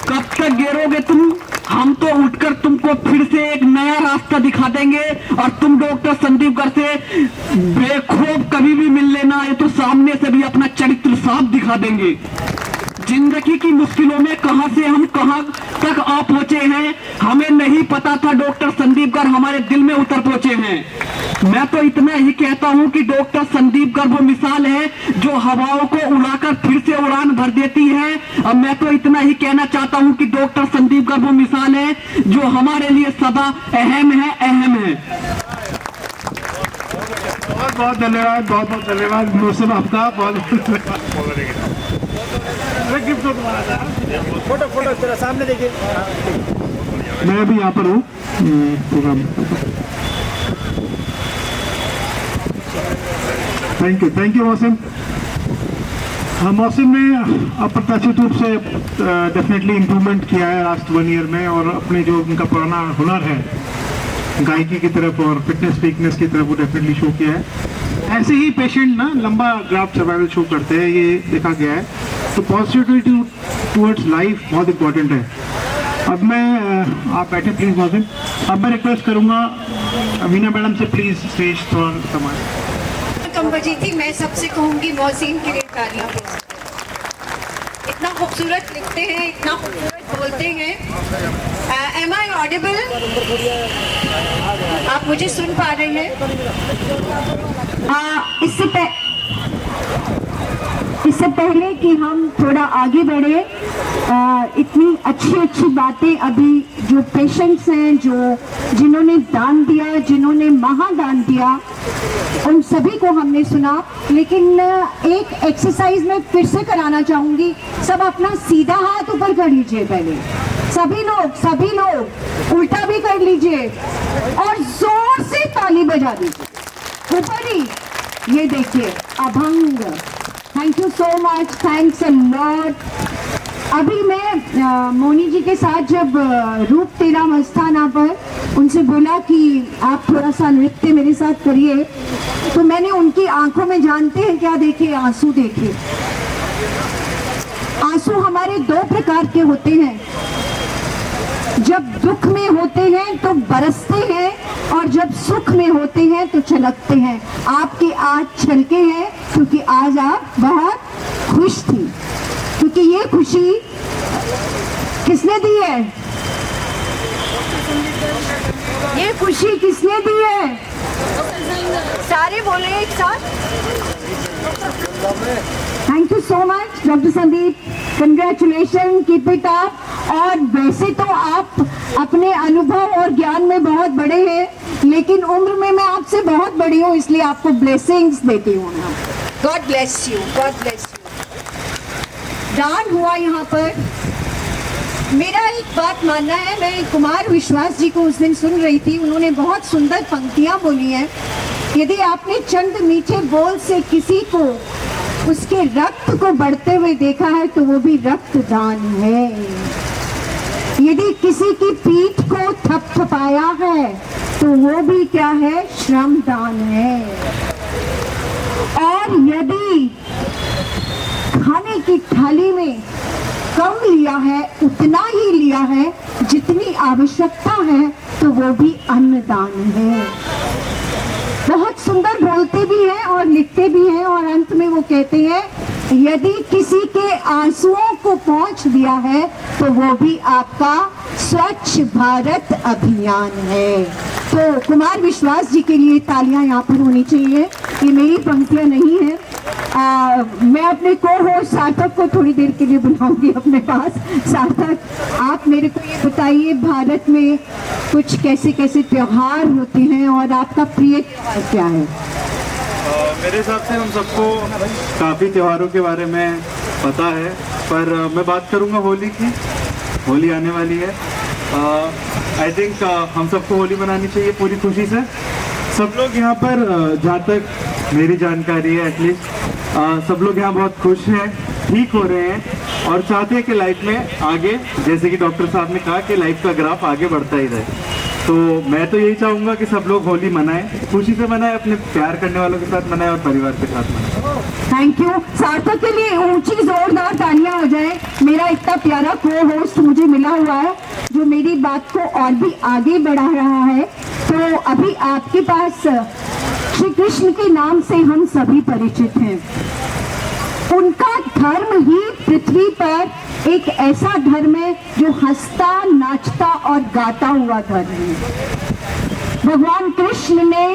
कब तक गिरोगे तुम? हम तो उठकर तुमको फिर से एक नया रास्ता दिखा देंगे और तुम डॉक्टर संदीप गर्ग से बेखौफ कभी भी मिल लेना है तो सामने से भी अपना चरित्र साफ दिखा देंगे। जिंदगी की मुश्किलों में कहां से हम कहां तक आ पहुंचे हैं हमें नहीं पता था, डॉक्टर संदीप गर्ग हमारे दिल में उतर पहुंचे हैं। मैं तो इतना ही कहता हूं कि डॉक्टर संदीप गर्ग वो मिसाल है जो हवाओं को उड़ाकर फिर से उड़ान भर देती है। और मैं तो इतना ही कहना चाहता हूं कि डॉक्टर संदीप गर्ग वो मिसाल है जो हमारे लिए सदा अहम है, अहम है। बहुत बहुत धन्यवाद, बहुत बहुत धन्यवाद मौसम आपका, बहुत गिफ्ट हो तुम्हारा था। फोटो फोटो तेरा सामने देखिए। मैं भी यहाँ पर हूँ प्रोग्राम। थैंक यू मौसम। मौसम ने अप्रत्याशित रूप से डेफिनेटली इम्प्रूवमेंट किया है लास्ट 1 ईयर में और अपने जो उनका पुराना हुनर है गायकी की तरफ और फिटनेस की तरफ वो डेफिनेटली शो किया है। ऐसे ही पेशेंट ना लंबा ग्राफ सर्वाइवल शो करते हैं, ये देखा गया है। तो पॉजिटिविटी टूवर्ड्स लाइफ बहुत इंपॉर्टेंट है। अब मैं आप बैठे प्लीज मौसम। अब मैं रिक्वेस्ट करूँगा अमीना मैडम से प्लीज स्टेज थोड़ा संभाल। कंबजी थी, मैं सबसे कहूँगी मोहसिन के लिए तालियां। इतना खूबसूरत लिखते हैं, इतना खूबसूरत बोलते हैं। Am I audible? आप मुझे सुन पा रहे हैं? इससे पहले कि हम थोड़ा आगे बढ़े, इतनी अच्छी बातें अभी जो पेशेंट्स हैं, जिन्होंने दान दिया, जिन्होंने महादान दिया, उन सभी को हमने सुना। लेकिन एक एक्सरसाइज में फिर से कराना चाहूंगी। सब अपना सीधा हाथ ऊपर कर लीजिए पहले, सभी लोग उल्टा भी कर लीजिए और जोर से ताली बजा दीजिए ऊपर ही। ये देखिए abhang. Thank you so much, thanks a lot. अभी मैं मोनी जी के साथ जब रूप तेरा मस्ताना पर उनसे बोला कि आप थोड़ा सा नृत्य मेरे साथ करिए, तो मैंने उनकी आंखों में जानते हैं क्या देखे? आंसू देखे। आंसू हमारे 2 प्रकार के होते हैं। जब दुख में होते हैं तो बरसते हैं और जब सुख में होते हैं तो छलकते हैं। आपकी आज छलके हैं क्योंकि आज आप बहुत खुश थी। तो कि ये खुशी किसने दी है? ये खुशी किसने दी है? सारे बोले एक साथ। Thank you so much doctor Sandeep, congratulation, keep it up. और वैसे तो आप अपने अनुभव और ज्ञान में बहुत बड़े हैं, लेकिन उम्र में मैं आपसे बहुत बड़ी हूँ, इसलिए आपको ब्लेसिंग्स देती हूँ। God bless you, God bless you. दान हुआ यहाँ पर। मेरा एक बात मानना है, मैं कुमार विश्वास जी को उस दिन सुन रही थी, उन्होंने बहुत सुंदर पंक्तियाँ बोली हैं। यदि आपने चंद मीठे बोल से किसी को उसके रक्त को बढ़ते हुए देखा है तो वो भी रक्तदान है। यदि किसी की पीठ को थपथपाया है तो वो भी क्या है? श्रमदान है। और यदि खाने की थाली में कम लिया है, उतना ही लिया है जितनी आवश्यकता है, तो वो भी अन्नदान है। बहुत सुंदर बोलते भी हैं और लिखते भी हैं, और अंत में वो कहते हैं यदि किसी के आंसुओं को पोंछ दिया है तो वो भी आपका स्वच्छ भारत अभियान है। तो कुमार विश्वास जी के लिए तालियां यहाँ पर होनी चाहिए। ये मेरी पंक्तियां नहीं है। मैं अपने को होस्ट सार्थक को थोड़ी देर के लिए बुलाऊंगी अपने पास। सार्थक, आप मेरे को ये बताइए, भारत में कुछ कैसे कैसे त्योहार होते हैं और आपका प्रिय त्योहार क्या है? मेरे हिसाब से हम सबको काफ़ी त्योहारों के बारे में पता है, पर मैं बात करूंगा होली की। होली आने वाली है। आई थिंक हम सबको होली मनानी चाहिए पूरी खुशी से। सब लोग यहाँ पर जहाँ तक मेरी जानकारी है एटलीस्ट सब लोग यहाँ बहुत खुश हैं, ठीक हो रहे हैं और चाहते हैं कि लाइफ में आगे, जैसे कि डॉक्टर साहब ने कहा कि लाइफ का ग्राफ आगे बढ़ता ही रहे। तो मैं तो यही चाहूँगा कि सब लोग होली मनाएं, खुशी से मनाएं, अपने प्यार करने वालों के साथ मनाएं और परिवार के साथ मनाएं। Thank you. सार्थक के लिए ऊंची जोरदार तालियां हो जाए। मेरा इतना प्यारा को होस्ट मुझे मिला हुआ है जो मेरी बात को और भी आगे बढ़ा रहा है। तो अभी आपके पास श्री कृष्ण के नाम से हम सभी परिचित हैं। उनका धर्म ही पृथ्वी पर एक ऐसा धर्म है जो हंसता, नाचता और गाता हुआ धर्म है। भगवान कृष्ण ने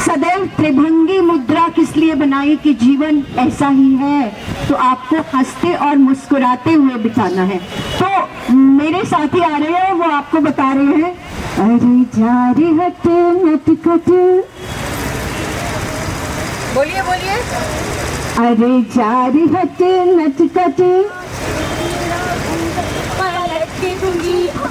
सदैव त्रिभंगी मुद्रा किस लिए बनाई कि जीवन ऐसा ही है, तो आपको हंसते और मुस्कुराते हुए बिताना है। तो मेरे साथी आ रहे हैं, वो आपको बता रहे हैं, अरे जा रे हट नटखट, बोलिए बोलिए। अरे जा रे हट नटखट,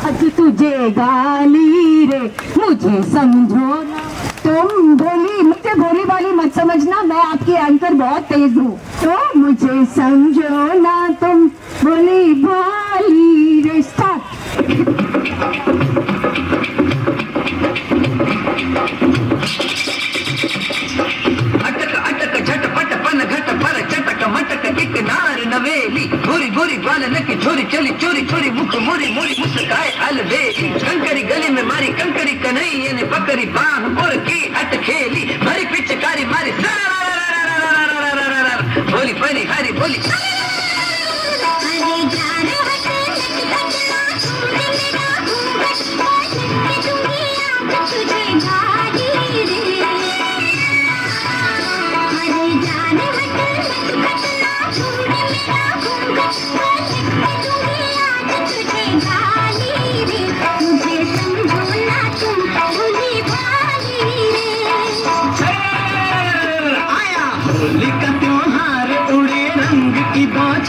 आज तुझे गाली रे मुझे समझो ना। तुम बोली, मुझे भोली वाली मत समझना, मैं आपकी एंकर बहुत तेज हूँ। तो मुझे समझो ना, तुम बोली भाली रे। स्टार्ट। अटक अटक झटपट पन घट पर चटक मटक एक नार नवेली, गोरी गोरी ग्वालन की छोरी चली चोरी चोरी, मुख मोरी मोरी मुस्काए अलबेली। कंकरी गली में मारी कंकरी कन्हैया ने पकड़ी बांह और की हट खेली, भरी पिचकारी मारी बोली परी हरी बोली। होली का त्योहार उड़े रंग की बात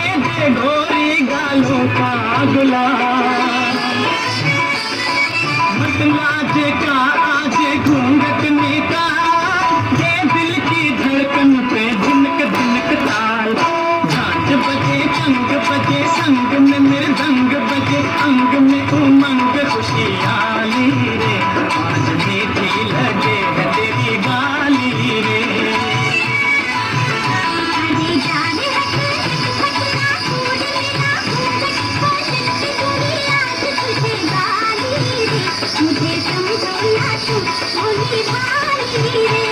दे दे गोरी गालों का गुलाब मत लाज का आज घूंघट निकाल ये दिल की धड़कन पे झुनक झुनक ताल झांझ बजे अंग बजे संग में मृदंग बजे अंग में उमंग खुशहाली रे आज मीठी लगे है तेरी गाली रे मुझे समझना तू बोली भाली रे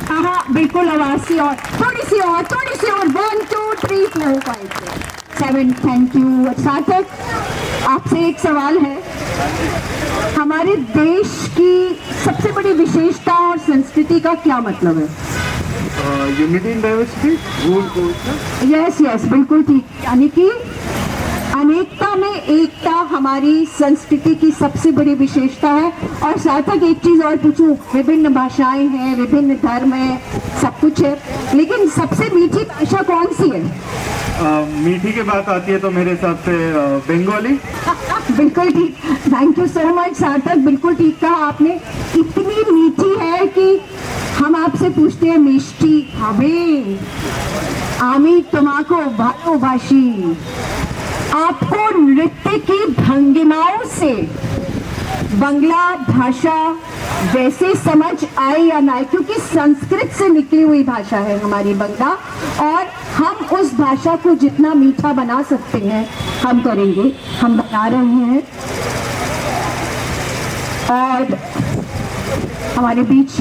हाँ बिल्कुल आवाज सी और थोड़ी सी और 1 2 3 4 5 6 7 थैंक यू। सार्थक आपसे एक सवाल है, हमारे देश की सबसे बड़ी विशेषता और संस्कृति का क्या मतलब है? Unity in diversity. Yes yes बिल्कुल ठीक, यानी कि अनेकता में एकता हमारी संस्कृति की सबसे बड़ी विशेषता है। और सार्थक एक चीज और पूछूं, विभिन्न भाषाएं हैं, विभिन्न धर्म है, सब कुछ है, लेकिन सबसे मीठी भाषा कौन सी है? मीठी की बात आती है तो मेरे हिसाब से बंगाली। बिल्कुल ठीक, थैंक यू सो मच सार्थक, बिल्कुल ठीक कहा आपने। इतनी मीठी है कि हम आपसे पूछते हैं मिष्टी हवे आमी तुम्हाको भालोबाशी। आपको नृत्य की भंगिमाओं से बंगला भाषा वैसे समझ आए या ना, क्योंकि संस्कृत से निकली हुई भाषा है हमारी बंगला, और हम उस भाषा को जितना मीठा बना सकते हैं हम करेंगे, हम बना रहे हैं। और हमारे बीच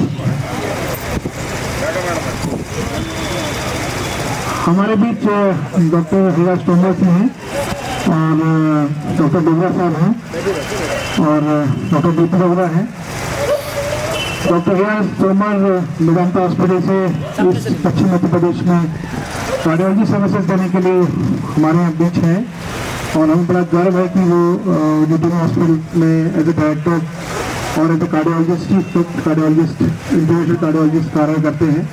डॉक्टर हिराज तोमर जी हैं और डॉक्टर डोगरा साहब हैं और डॉक्टर दीपक डोगरा हैं। डॉक्टर हिराज तोमर मेदांता हॉस्पिटल से इस पश्चिम मध्य प्रदेश में कार्डियोलॉजी सर्विसेज देने के लिए हमारे यहाँ बीच हैं और हमें बड़ा गर्व है कि वो यूनिटी हॉस्पिटल में एज ए डायरेक्टर और as a cardiologist, chief cardiologist, international cardiologist कार्य करते हैं।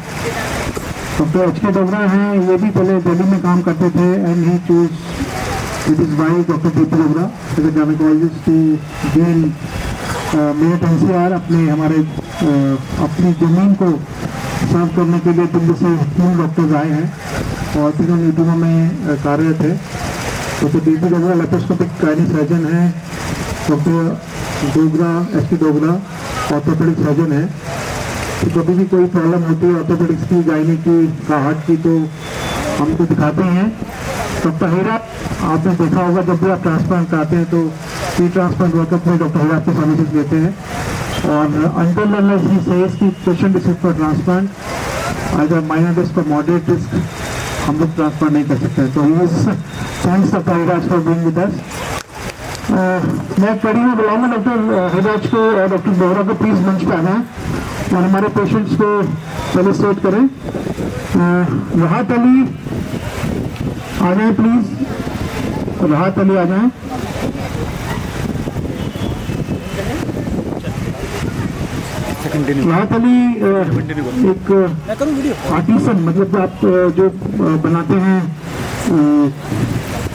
डॉक्टर एच के डोगरा हैं, ये भी पहले दिल्ली में काम करते थे and he choose it is why doctor Deepak Dogra as a gynaecologist गेन मेरठ NCR अपने हमारे अपनी ज़मीन को सर्व करने के लिए दिल्ली से 3 डॉक्टर्स आए हैं और तीनों यूट्यूबों में कार्यरत है। Doctor Deepak Dogra laparoscopic gynae surgeon है, डॉक्टर डोगरा एच के डोगरा ऑर्थोपेडिक सर्जन है। तो कभी भी कोई प्रॉब्लम होती है ऑर्थोपेडिक्स की, गायनी की, हार्ट की, तो हमको दिखाते हैं। डॉक्टर हीरा आपने देखा होगा जब भी आप ट्रांसप्लांट कराते हैं तो प्री ट्रांसप्लांट वर्कअप में डॉक्टर हीरा आपके सर्विसेज लेते हैं और अंटिल अनलेस ही सेज कि पेशेंट इज फॉर ट्रांसप्लांट अगर माइनर रिस्क और मॉडरेट रिस्क हम लोग ट्रांसप्लांट नहीं कर सकते। तो thanks doctor हिराज for being with us. मैं कड़ी में बुलाऊंगा डॉक्टर हिराज को और डॉक्टर डोगरा को प्लीज मंच पे आना और हमारे पेशेंट्स को फेलिसिटेट करें। राहत अली आ जाए प्लीज, राहत अली आ जाए। राहत अली एक आर्टिसन, मतलब आप जो बनाते हैं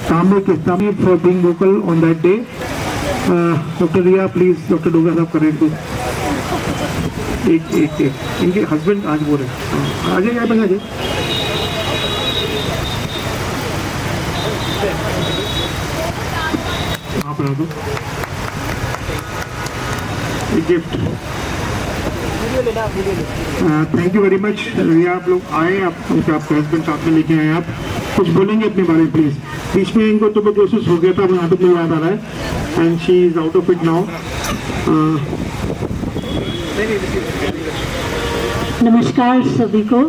तांबे के, Tambe for being vocal on that day. Doctor Riya please, doctor Dogra साहब करें तो एक इनके हस्बैंड आज बोल रहे आ जाइए, आप आ जाइए। आप बना दो एक gift. Thank you very much Riya, आप लोग आए, आपके हस्बैंड साथ में लेके आए, आप कुछ बोलेंगे अपने बारे में प्लीज। बीच में इनको ट्यूबरक्लोसिस हो गया था, यहाँ तक मुझे याद आ रहा है and she is out of it now. नमस्कार सभी को।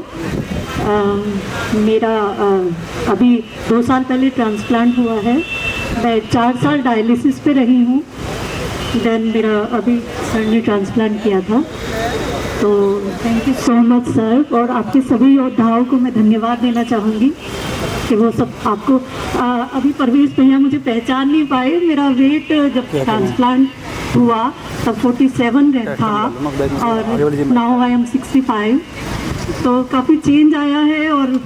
मेरा अभी 2 साल पहले ट्रांसप्लांट हुआ है मैं 4 साल डायलिसिस पे रही हूँ। देन मेरा अभी सर ने ट्रांसप्लांट किया था। तो thank you so much sir, और आपके सभी योद्धाओं को मैं धन्यवाद देना चाहूँगी कि वो सब आपको अभी परवेश भैया मुझे पहचान नहीं पाए। मेरा वेट जब ट्रांसप्लांट हुआ तब 47 था और नाउ आई एम 65। तो काफ़ी चेंज आया है और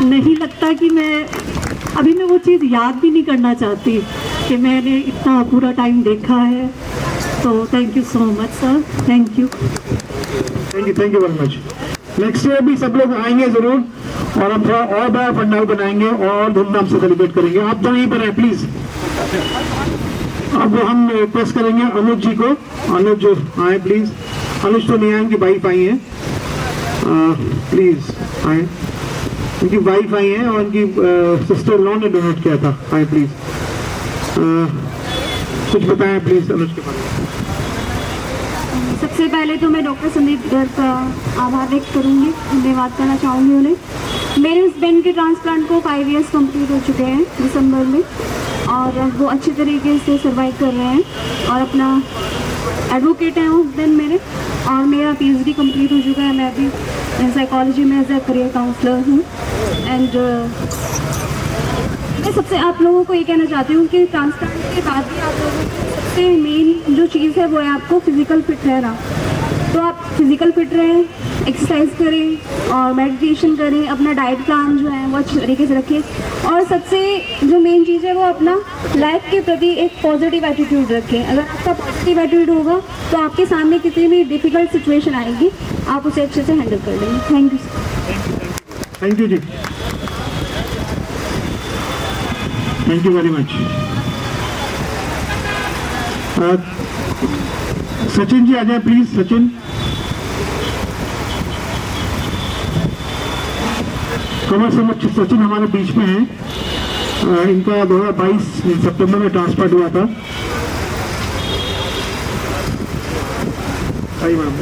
नहीं लगता कि मैं वो चीज़ याद भी नहीं करना चाहती कि मैंने इतना पूरा टाइम देखा है। तो thank you so much sir, thank you very much. Next year भी सब लोग आएंगे ज़रूर और हम थोड़ा और बड़ा पंडाल बनाएंगे और धूमधाम से सेलिब्रेट करेंगे। आप तो यहीं पर हैं प्लीज़। अब हम रिक्वेस्ट करेंगे अनुज जी को, अनुज आए प्लीज़। अनुज तो नहीं आए, उनकी वाइफ आई हैं, प्लीज़ आए। उनकी वाइफ आई हैं और उनकी सिस्टर लॉ ने डोनेट किया था। आए प्लीज़, कुछ बताएं प्लीज़ अनुज के बारे में। सबसे पहले तो मैं डॉक्टर संदीप गर्ग का आभार व्यक्त करूँगी, धन्यवाद करना चाहूँगी उन्हें। मेरे हस्बैंड के ट्रांसप्लांट को 5 इयर्स कंप्लीट हो चुके हैं दिसंबर में, और वो अच्छी तरीके से सर्वाइव कर रहे हैं और अपना एडवोकेट हैं वो हस्बैंड मेरे। और मेरा PhD कंप्लीट हो चुका है। मैं अभी साइकोलॉजी में एज ए करियर काउंसलर हूँ। एंड मैं सबसे आप लोगों को ये कहना चाहती हूँ कि ट्रांसप्लांट के बाद भी आप लोगों को सबसे मेन जो चीज़ है वो है आपको फिज़िकल फिट रहना। तो आप फिज़िकल फिट रहें, एक्सरसाइज करें और मेडिटेशन करें, अपना डाइट प्लान जो है वो अच्छे तरीके से रखें, और सबसे जो मेन चीज़ है वो अपना लाइफ के प्रति एक पॉजिटिव एटीट्यूड रखें। अगर आपका पॉजिटिव एटीट्यूड होगा तो आपके सामने कितनी भी डिफ़िकल्ट सिचुएशन आएगी आप उसे अच्छे से हैंडल कर लेंगे। Thank you sir. Thank you जी, thank you very much. Sachin ji आ जाए प्लीज। सचिन, कमर से मुझ सचिन हमारे बीच में हैं। इनका 2022 सितंबर में ट्रांसप्लांट हुआ था। आई मैडम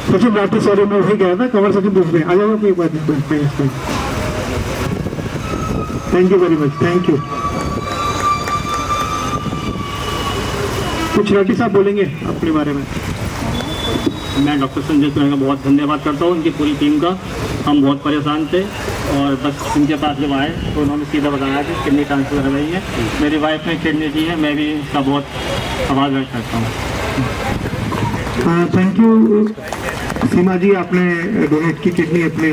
सचिन राठी, सॉरी मैं वही गया था। कमर सचिन दूसरे आ जाओ, कोई बात नहीं। Thank you very much, thank you. कुछ राठी साहब बोलेंगे अपने बारे में। मैं डॉक्टर संजय कुमार का बहुत धन्यवाद करता हूँ, उनकी पूरी टीम का। हम बहुत परेशान थे और बस उनके पास जब आए तो उन्होंने सीधा बताया कि किडनी ट्रांसफर कर रही है। मेरी वाइफ ने किडनी दी है, मैं भी इसका बहुत आभार व्यक्त करता हूँ। थैंक यू सीमा जी, आपने डोनेट की किडनी अपने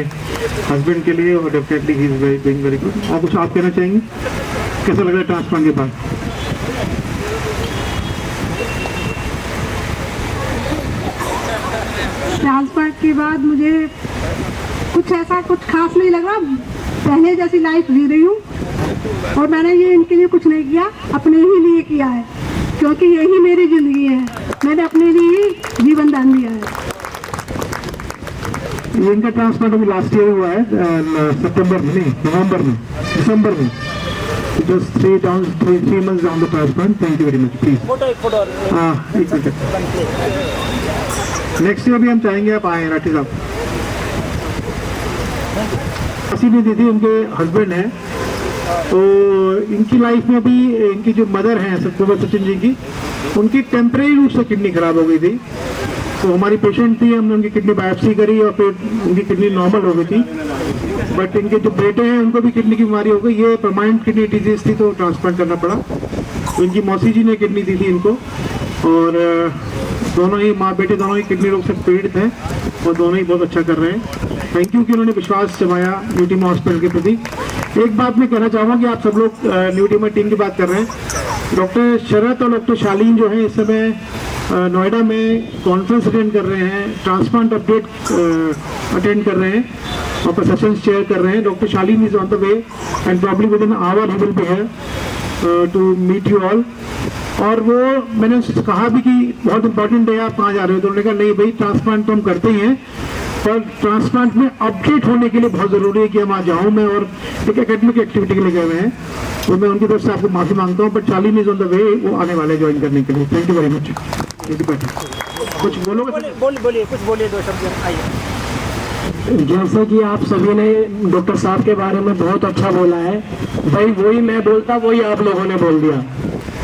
हस्बैंड के लिए और definitely he is doing very good. और कुछ आप कहना चाहेंगे, कैसा लग रहा है ट्रांसप्लांट के बाद? ट्रांसप्लांट के बाद मुझे कुछ खास नहीं लग रहा। पहले जैसी लाइफ जी रही हूँ और मैंने ये इनके लिए कुछ नहीं किया, अपने ही लिए किया है, क्योंकि यही मेरी ज़िंदगी है। मैंने अपने लिए जीवन दान दिया है। ये इनका ट्रांसप्लांट अभी लास्ट ईयर हुआ है, सितंबर में नहीं, नवंबर में, दिसंबर में। Just 3 months down the transplant. Thank you very much. Please एक मिनट। नेक्स्ट ईयर भी हम चाहेंगे आप आए राठी साहब। किसी ने दी थी, उनके हस्बैंड हैं, तो इनकी लाइफ में भी इनकी जो मदर हैं सचिन जी की, उनकी टेम्परेरी रूप से किडनी खराब हो गई थी। तो हमारी पेशेंट थी, हमने उनकी किडनी बायोप्सी करी और फिर उनकी किडनी नॉर्मल हो गई थी। बट इनके जो बेटे हैं उनको भी किडनी की बीमारी हो गई। ये परमानेंट किडनी डिजीज थी तो ट्रांसप्लांट करना पड़ा। तो इनकी मौसी जी ने किडनी दी थी इनको, और दोनों ही माँ बेटे दोनों ही किडनी रोग से पीड़ित हैं और दोनों ही बहुत अच्छा कर रहे हैं। थैंक यू कि उन्होंने विश्वास जमाया न्यू टीमा हॉस्पिटल के प्रति। एक बात मैं कहना चाहूँगा कि आप सब लोग न्यू टीमा टीम की बात कर रहे हैं। डॉक्टर शरत और डॉक्टर शालीन जो है इस समय नोएडा में कॉन्फ्रेंस अटेंड कर रहे हैं, ट्रांसप्लांट अपडेट अटेंड कर रहे हैं और प्रसेशंस चेयर कर रहे हैं। Doctor Shaleen is on the way and probably within our he will be here to meet you all. और वो मैंने उससे कहा भी कि बहुत इंपॉर्टेंट है, आप कहाँ जा रहे हो? तो उन्होंने कहा नहीं भाई, ट्रांसप्लांट तो हम करते ही हैं, पर ट्रांसप्लांट में अपडेट होने के लिए बहुत ज़रूरी है कि हम आज जाऊँ मैं, और एक एकेडमिक एक्टिविटी के लिए गए हुए हैं। तो मैं उनकी तरफ से आपको माफ़ी मांगता हूँ, but Shaleen is on the way, वो आने वाले ज्वाइन करने के लिए। Thank you very much. कुछ बोलोगे? बोलिए कुछ बोलिए, 2 शब्द आइए। जैसे कि आप सभी ने डॉक्टर साहब के बारे में बहुत अच्छा बोला है, भाई वही मैं बोलता, वही आप लोगों ने बोल दिया।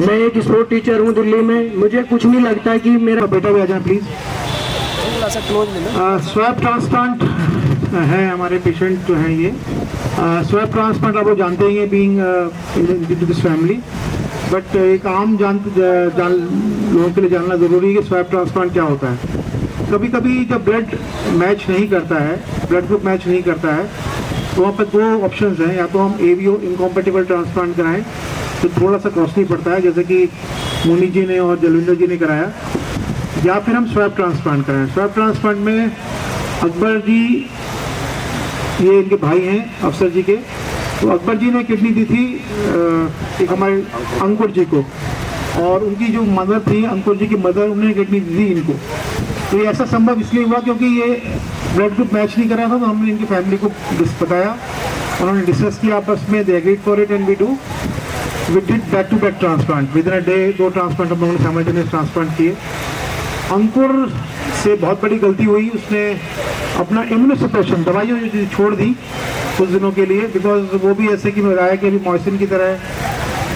मैं एक स्पोर्ट टीचर हूँ दिल्ली में, मुझे कुछ नहीं लगता कि मेरा बेटा भी आ जाए प्लीज। स्वैप ट्रांसप्लांट है हमारे पेशेंट जो हैं ये। स्वैप ट्रांसप्लांट आप वो जानते ही हैं, being in this family, but एक आम लोगों के लिए जानना ज़रूरी है कि स्वैप ट्रांसप्लांट क्या होता है। कभी कभी जब ब्लड मैच नहीं करता है, ब्लड ग्रुप मैच नहीं करता है, तो वहाँ पर 2 ऑप्शंस हैं। या तो हम ABO इनकॉम्पेटिबल ट्रांसप्लांट कराएं, तो थोड़ा सा कॉस्टली पड़ता है, जैसे कि मुनि जी ने और जलविंदर जी ने कराया, या फिर हम स्वैप ट्रांसप्लांट कराएं। स्वैप ट्रांसप्लांट में अकबर जी, ये इनके भाई हैं अफसर जी के, तो अकबर जी ने किडनी दी थी एक हमारे अंकुर जी को, और उनकी जो मदर थी, अंकुर जी की मदर, उन्होंने किडनी दी थी इनको। तो ये ऐसा संभव इसलिए हुआ क्योंकि ये ब्लड ग्रुप मैच नहीं कर रहा था, तो हमने इनकी फैमिली को बताया, उन्होंने डिस्कस किया आपस में, they agreed for it and we did back to back transplant. Within a day 2 transplant हम लोगों ने साइमल्टेनियस ट्रांसप्लांट किए। अंकुर से बहुत बड़ी गलती हुई, उसने अपना इम्यूनोसप्रेशन दवाइयों छोड़ दी कुछ दिनों के लिए, बिकॉज वो भी ऐसे कि बताया कि अभी मॉइसिन की तरह,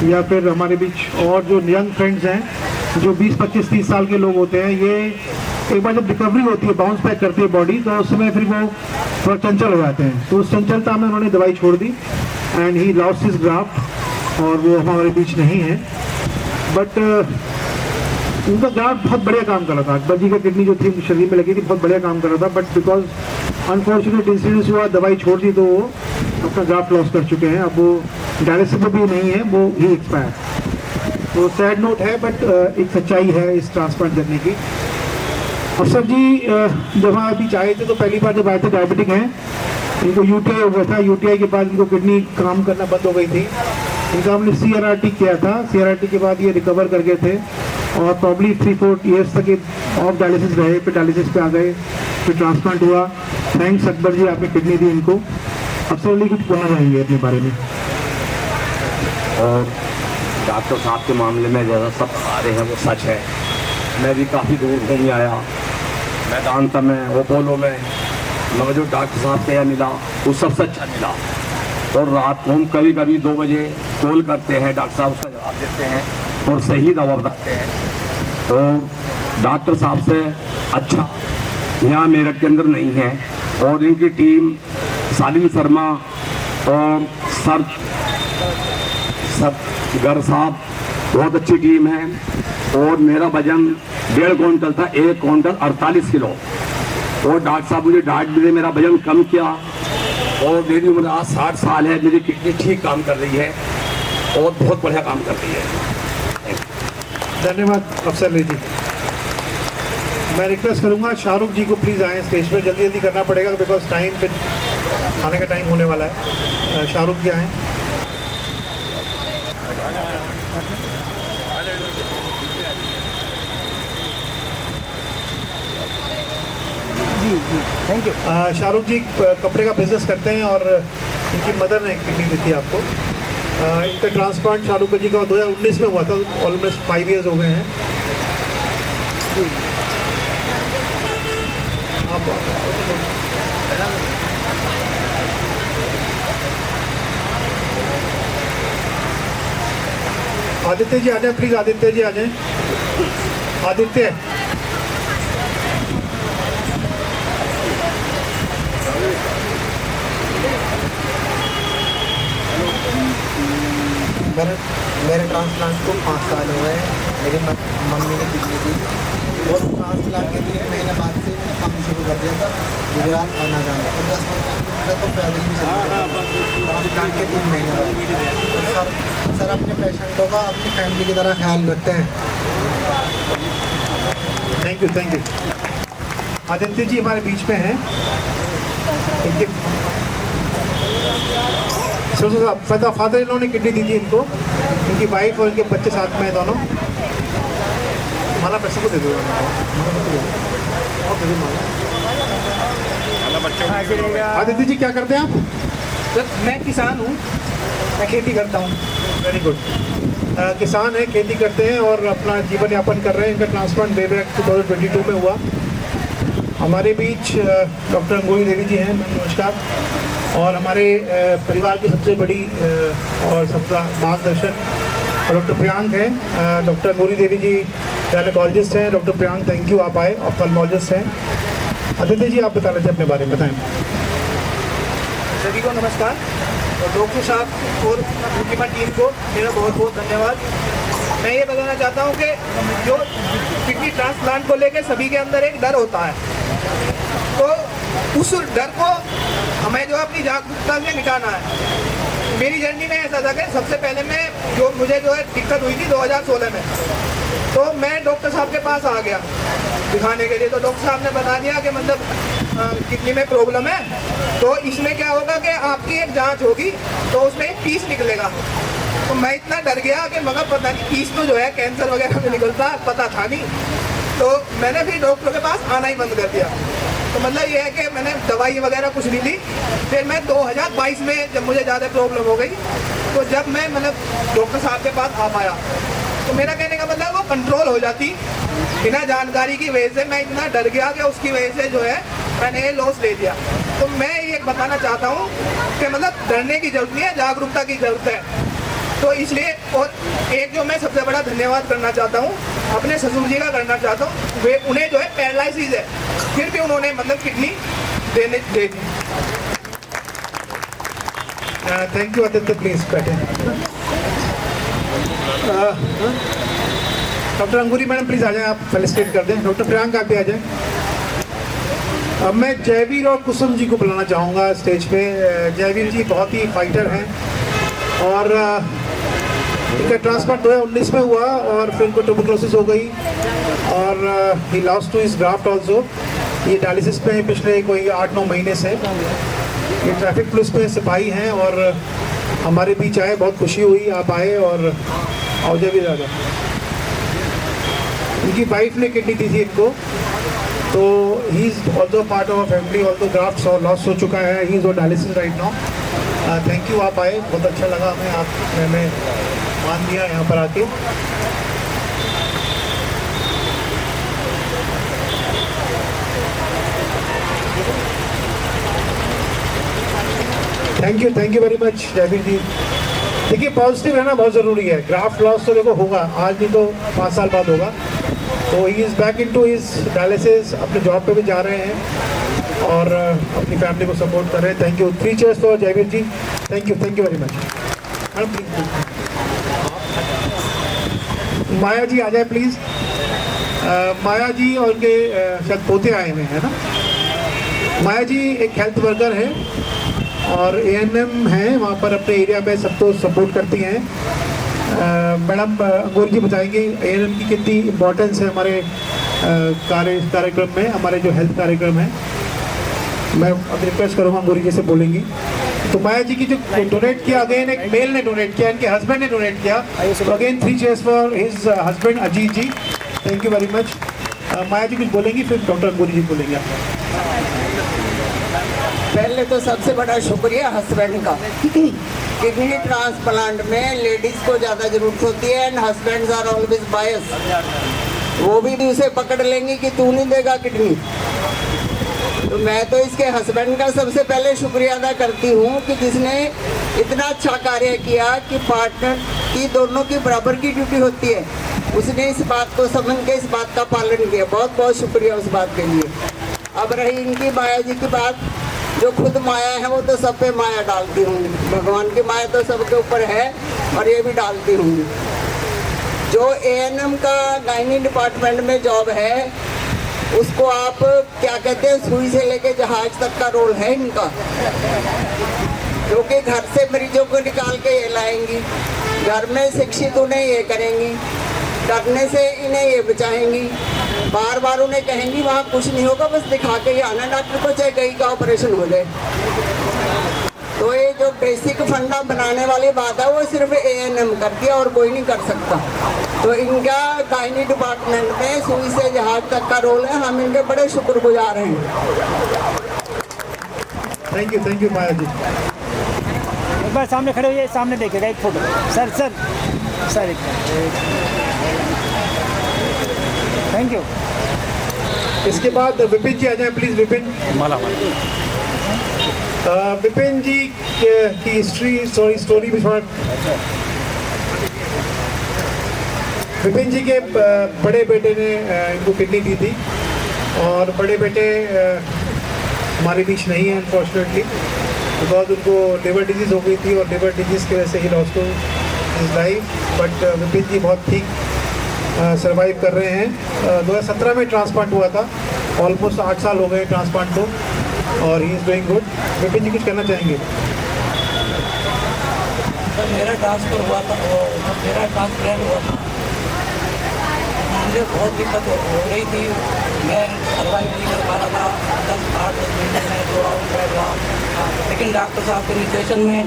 या फिर हमारे बीच और जो यंग फ्रेंड्स हैं जो 20, 25, 30 साल के लोग होते हैं, ये एक बार जब रिकवरी होती है, बाउंस बैक करती है बॉडी, तो उस समय फिर वो थोड़ा चंचल हो जाते हैं। तो उस चंचलता में उन्होंने दवाई छोड़ दी and he lost his graft, और वो हमारे बीच नहीं है। बट उनका ग्राफ्ट बहुत बढ़िया काम कर रहा था। अकबर जी का किडनी जो थी शरीर में लगी थी, बहुत बढ़िया काम कर रहा था, बट बिकॉज अनफॉर्चुनेट इंसिडेंस हुआ, दवाई छोड़ दी, तो वो अपना ग्राफ्ट लॉस कर चुके हैं। अब वो डायलिसिस में भी नहीं है, वो ही एक्सपायर। तो सैड नोट है, बट एक सच्चाई है इस ट्रांसप्लांट करने की। अफसर जी जब वहाँ अभी आए थे, तो पहली बार जब आए थे डायबिटिक हैं, इनको UTI हो गया था। UTI के बाद इनको किडनी काम करना बंद हो गई थी। इनका हमने CRRT किया था, CRRT के बाद ये रिकवर कर गए थे, और प्रॉब्ली 3-4 ईयर्स तक ये ऑफ डायलिसिस रहे, फिर डायलिसिस पे आ गए, फिर ट्रांसप्लांट हुआ। थैंक्स अकबर जी, आपने किडनी दी इनको। अफसर अली कुछ बोलना चाहेंगे अपने बारे में? और डॉक्टर साहब के मामले में जैसा सब आ रहे हैं वो सच है। मैं भी काफ़ी दूर घूम आया, मैदानता में, ओपोलो में, मगर जो डॉक्टर साहब से मिला वो सबसे अच्छा मिला। और रात को हम कभी कभी 2 बजे कॉल करते हैं, डॉक्टर साहब उसका जवाब देते हैं और सही दवा बताते हैं। तो डॉक्टर साहब से अच्छा यहाँ मेरठ के अंदर नहीं है। और इनकी टीम, सालिम शर्मा और गर साहब, बहुत अच्छी टीम है। और मेरा वजन 1.5 क्विंटल था, 1 क्विंटल 48 किलो। और डॉक्टर साहब मुझे डाइट भी दे, मेरा वजन कम किया। और मेरी उम्र आज 60 साल है, मेरी किडनी ठीक काम कर रही है और बहुत बढ़िया काम कर रही है। धन्यवाद अफसर अली जी। मैं रिक्वेस्ट करूंगा शाहरुख जी को प्लीज़ आए स्टेज पर, जल्दी जल्दी करना पड़ेगा बिकॉज टाइम पे खाने का टाइम होने वाला है। शाहरुख जी आए। जी थैंक यू। शाहरुख जी कपड़े का बिजनेस करते हैं और इनकी मदर ने किडनी दी थी आपको। इनका ट्रांसप्लांट शाहरुख जी का 2019 में हुआ था, ऑलमोस्ट 5 ईयर्स हो गए हैं। आदित्य जी आ जाए प्लीज, आदित्य जी आ जाए। आदित्य मेरे ट्रांसप्लांट को 5 साल हुए हैं। मेरी मम्मी ने किडनी दी और ट्रांसप्लांट के 3 महीने बाद से काम शुरू कर दिया था, गुजरात आना जाना। और 10 तो पैदल भी चलता ट्रांसप्लांट के 3 महीने बाद। सर अपने पेशेंटों का अपनी फैमिली की तरह ख्याल रखते हैं। Thank you, thank you. Aditya ji हमारे बीच में हैं। इनके फादर इन्होंने किडनी दी थी इनको, इनकी वाइफ और इनके बच्चे साथ में दोनों। माला पैसे को दे दो, आदित्य जी क्या करते हैं आप? सर मैं किसान हूँ, मैं खेती करता हूँ। Very good. किसान हैं, खेती करते हैं और अपना जीवन यापन कर रहे हैं। इनका ट्रांसप्लांट वे बैक 2022 में हुआ। हमारे बीच डॉक्टर अंगूरी देवी जी हैं, नमस्कार। और हमारे परिवार की सबसे बड़ी और सबका मार्गदर्शक डॉक्टर प्रियांक हैं। डॉक्टर अंगूरी देवी जी गायनेकोलॉजिस्ट हैं। डॉक्टर प्रियांक, थैंक यू, आप आए। ऑफ्थेल्मोलॉजिस्ट हैं। आदित्य जी, आप बता रहे थे अपने बारे में, बताएं। सभी को नमस्कार और डॉक्टर साहब और उनकी टीम को मेरा बहुत बहुत धन्यवाद। मैं ये बताना चाहता हूँ कि जो किडनी ट्रांसप्लांट को लेकर सभी के अंदर एक डर होता है, तो उस डर को हमें जो अपनी जागरूकता से मिटाना है। मेरी जर्नी में ऐसा था कि सबसे पहले मुझे जो है दिक्कत हुई थी 2016 में, तो मैं डॉक्टर साहब के पास आ गया दिखाने के लिए। तो डॉक्टर साहब ने बता दिया कि मतलब किडनी में प्रॉब्लम है, तो इसमें क्या होगा कि आपकी एक जांच होगी तो उसमें एक पीस निकलेगा। तो मैं इतना डर गया कि मगर पता नहीं पीस तो जो है कैंसर वगैरह में निकलता, पता था नहीं। तो मैंने फिर डॉक्टर के पास आना ही बंद कर दिया। तो मतलब ये है कि मैंने दवाई वगैरह कुछ नहीं ली। फिर मैं 2022 में जब मुझे ज़्यादा प्रॉब्लम हो गई, तो जब मैं मतलब डॉक्टर साहब के पास आ पाया, तो मेरा कहने का मतलब वो कंट्रोल हो जाती। बिना जानकारी की वजह से मैं इतना डर गया कि उसकी वजह से जो है मैंने ये लॉस ले लिया। तो मैं ये बताना चाहता हूँ कि मतलब डरने की जरूरत नहीं है, जागरूकता की जरूरत है। तो इसलिए और एक जो मैं सबसे बड़ा धन्यवाद करना चाहता हूँ अपने ससुर जी का करना चाहता हूँ। वे उन्हें जो है पैरालिसिस है, फिर भी उन्होंने मतलब kidney they the. Thank you Aditya, please बैठे। डॉक्टर अंगूरी मैडम प्लीज आ जाएं, आप फेलिसिटेट कर दें। डॉक्टर प्रियांक आप भी आ जाएं। अब मैं जयवीर और कुसुम जी को बुलाना चाहूँगा स्टेज पे। जयवीर जी बहुत ही फाइटर हैं और इनका ट्रांसप्लांट 2019 में हुआ और फिर इनको ट्यूबरकुलोसिस हो गई और he lost to his graft also. ये डायलिसिस में पिछले कोई 8-9 महीने से। ये ट्रैफिक पुलिस में सिपाही हैं और हमारे बीच आए, बहुत खुशी हुई आप आए। और औजय भी ज़्यादा, इनकी वाइफ ने किडनी दी थी इनको, तो he is also part of family. Also graft loss हो चुका है, he is on dialysis right now. Thank you, आप आए, बहुत अच्छा लगा हमें, आपने मान दिया यहाँ पर आके। Thank you very much Jaiveer ji. देखिए पॉजिटिव रहना बहुत ज़रूरी है। ग्राफ्ट लॉस तो देखो होगा, आज नहीं तो 5 साल बाद होगा। तो he is back into his dialysis, अपने जॉब पे भी जा रहे हैं और अपनी फैमिली को सपोर्ट कर रहे हैं। Thank you. 3 cheers for Jaiveer ji. Thank you very much. Madam please Maya ji आ जाए प्लीज़। माया जी और उनके शायद पोते आए हुए हैं ना। माया जी एक हेल्थ वर्कर है और ANM हैं, वहाँ पर अपने एरिया में सबको सपोर्ट करती हैं। मैडम अंगूरी जी बताएंगे ANM की कितनी इम्पोर्टेंस है हमारे कार्यक्रम में, हमारे जो हेल्थ कार्यक्रम है। मैं अब रिक्वेस्ट करूँगा अंगूरी जी से बोलेंगी। तो माया जी की जो डोनेट किया, अगेन एक मेल ने डोनेट किया, इनके हस्बैंड ने डोनेट किया। तो again 3 cheers for his husband Ajit ji. Thank you very much. Maya ji कुछ बोलेंगी, फिर डॉक्टर अंगूरी जी बोलेंगे। पहले तो सबसे बड़ा शुक्रिया हस्बैंड का। किडनी ट्रांसप्लांट में लेडीज़ को ज़्यादा ज़रूरत होती है एंड हस्बैंड्स आर ऑलवेज बायस। वो भी उसे पकड़ लेंगे कि तू नहीं देगा किडनी। तो मैं तो इसके हस्बैंड का सबसे पहले शुक्रिया अदा करती हूँ कि जिसने इतना अच्छा कार्य किया कि पार्टनर की दोनों की बराबर की ड्यूटी होती है। उसने इस बात को समझ के इस बात का पालन किया। बहुत बहुत शुक्रिया उस बात के लिए। अब रही इनकी माया जी की बात, जो खुद माया है वो तो सब पे माया डालती होंगी। भगवान की माया तो सबके ऊपर है और ये भी डालती होंगी। जो ANM का गायनी डिपार्टमेंट में जॉब है, उसको आप क्या कहते हैं, सुई से लेके जहाज तक का रोल है इनका। जो कि घर से मरीजों को निकाल के ये लाएंगी, घर में शिक्षित उन्हें ये करेंगी, डरने से इन्हें ये बचाएंगी। बार बार उन्हें कहेंगी वहाँ कुछ नहीं होगा, बस दिखा के ही आना डॉक्टर को, चाहे कहीं का ऑपरेशन हो जाए। तो ये जो बेसिक फंडा बनाने वाली बात है वो सिर्फ ANM करती है और कोई नहीं कर सकता। तो इनका गायनी डिपार्टमेंट में सुई से जहाज तक का रोल है। हम इनके बड़े शुक्रगुजार हैं। थैंक यू माया जी। एक बार सामने खड़े हुए, सामने देखेगा एक फोटो। Sir thank you. इसके बाद विपिन जी आ जाए प्लीज। विपिन विपिन जी की हिस्ट्री स्टोरी भी थोड़ा। विपिन जी के बड़े बेटे ने इनको किडनी दी थी और बड़े बेटे हमारे बीच नहीं है अनफॉर्चुनेटली, बिकॉज उनको लिवर डिजीज़ हो गई थी और लिवर डिजीज़ की वजह से ही lost his life. But Vipin ji बहुत ठीक सर्वाइव कर रहे हैं। 2017 में ट्रांसप्लांट हुआ था, ऑलमोस्ट 8 साल हो गए ट्रांसप्लांट को और he is doing good. Vipin ji कुछ कहना चाहेंगे? सर मेरा ट्रांसफर हुआ था, मेरा ट्रांसप्लांट हुआ था, मुझे बहुत दिक्कत हो रही थी, मैं सर्वाइव नहीं कर पा रहा था। 10-8 महीने में दो राउंड बैठ रहा, लेकिन डॉक्टर साहब के निर्देशन में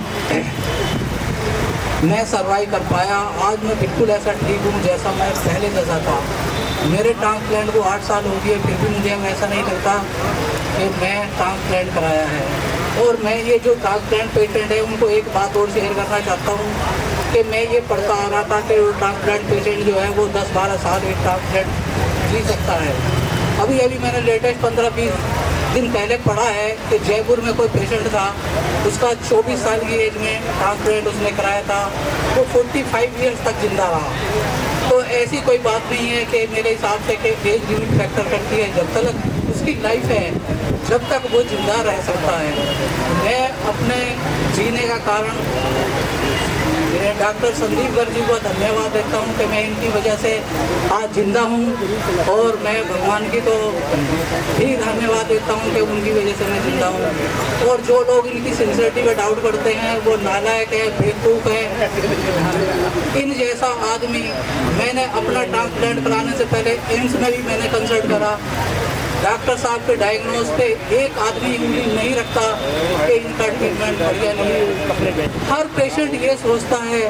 मैं सर्वाइव कर पाया। आज मैं बिल्कुल ऐसा ठीक हूँ जैसा मैं पहले जैसा था। मेरे ट्रांसप्लांट को 8 साल हो गए, फिर भी मुझे ऐसा नहीं लगता कि मैं ट्रांसप्लांट कराया है। और मैं ये जो ट्रांसप्लांट पेशेंट है उनको एक बात और शेयर करना चाहता हूँ कि मैं ये पढ़ता आ रहा था कि ट्रांसप्लांट पेशेंट जो है वो 10-12 साल एक ट्रांसप्लांट जी सकता है। अभी अभी मैंने लेटेस्ट 15-20 दिन पहले पढ़ा है कि जयपुर में कोई पेशेंट था, उसका 24 साल की एज में ट्रांसप्लांट उसने कराया था, वो 45 ईयर्स तक जिंदा रहा। तो ऐसी कोई बात नहीं है कि मेरे हिसाब से कि एज लिमिट फैक्टर करती है। जब तक उसकी लाइफ है, जब तक वो जिंदा रह सकता है। मैं अपने जीने का कारण मेरे डॉक्टर संदीप गर्ग जी को धन्यवाद देता हूँ कि मैं इनकी वजह से आज जिंदा हूँ, और मैं भगवान की तो भी धन्यवाद देता हूँ कि उनकी वजह से मैं जिंदा हूँ। और जो लोग इनकी सिंसियरिटी पर डाउट करते हैं वो नालायक है, बेवकूफ़ है। इन जैसा आदमी, मैंने अपना ट्रांसप्लांट कराने से पहले एम्स में भी मैंने कंसल्ट करा। डॉक्टर साहब के डायग्नोज पे एक आदमी उंगली नहीं रखता कि इनका ट्रीटमेंट बढ़िया नहीं। हर पेशेंट ये सोचता है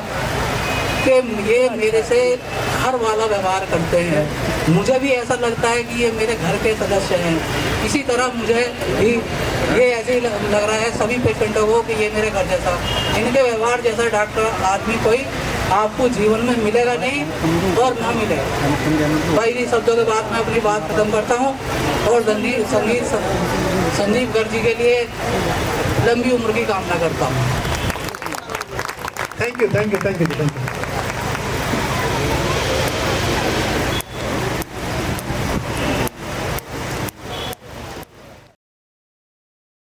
कि ये मेरे से घर वाला व्यवहार करते हैं। मुझे भी ऐसा लगता है कि ये मेरे घर के सदस्य हैं। इसी तरह मुझे भी ये ऐसे ही लग रहा है सभी पेशेंटों को कि ये मेरे घर जैसा, इनके व्यवहार जैसा डॉक्टर आदमी कोई आपको जीवन में मिलेगा नहीं और ना मिलेगा। भाई इन शब्दों के बाद मैं अपनी बात खत्म करता हूँ और संदीप गर्ग जी के लिए लंबी उम्र की कामना करता हूँ। Thank you.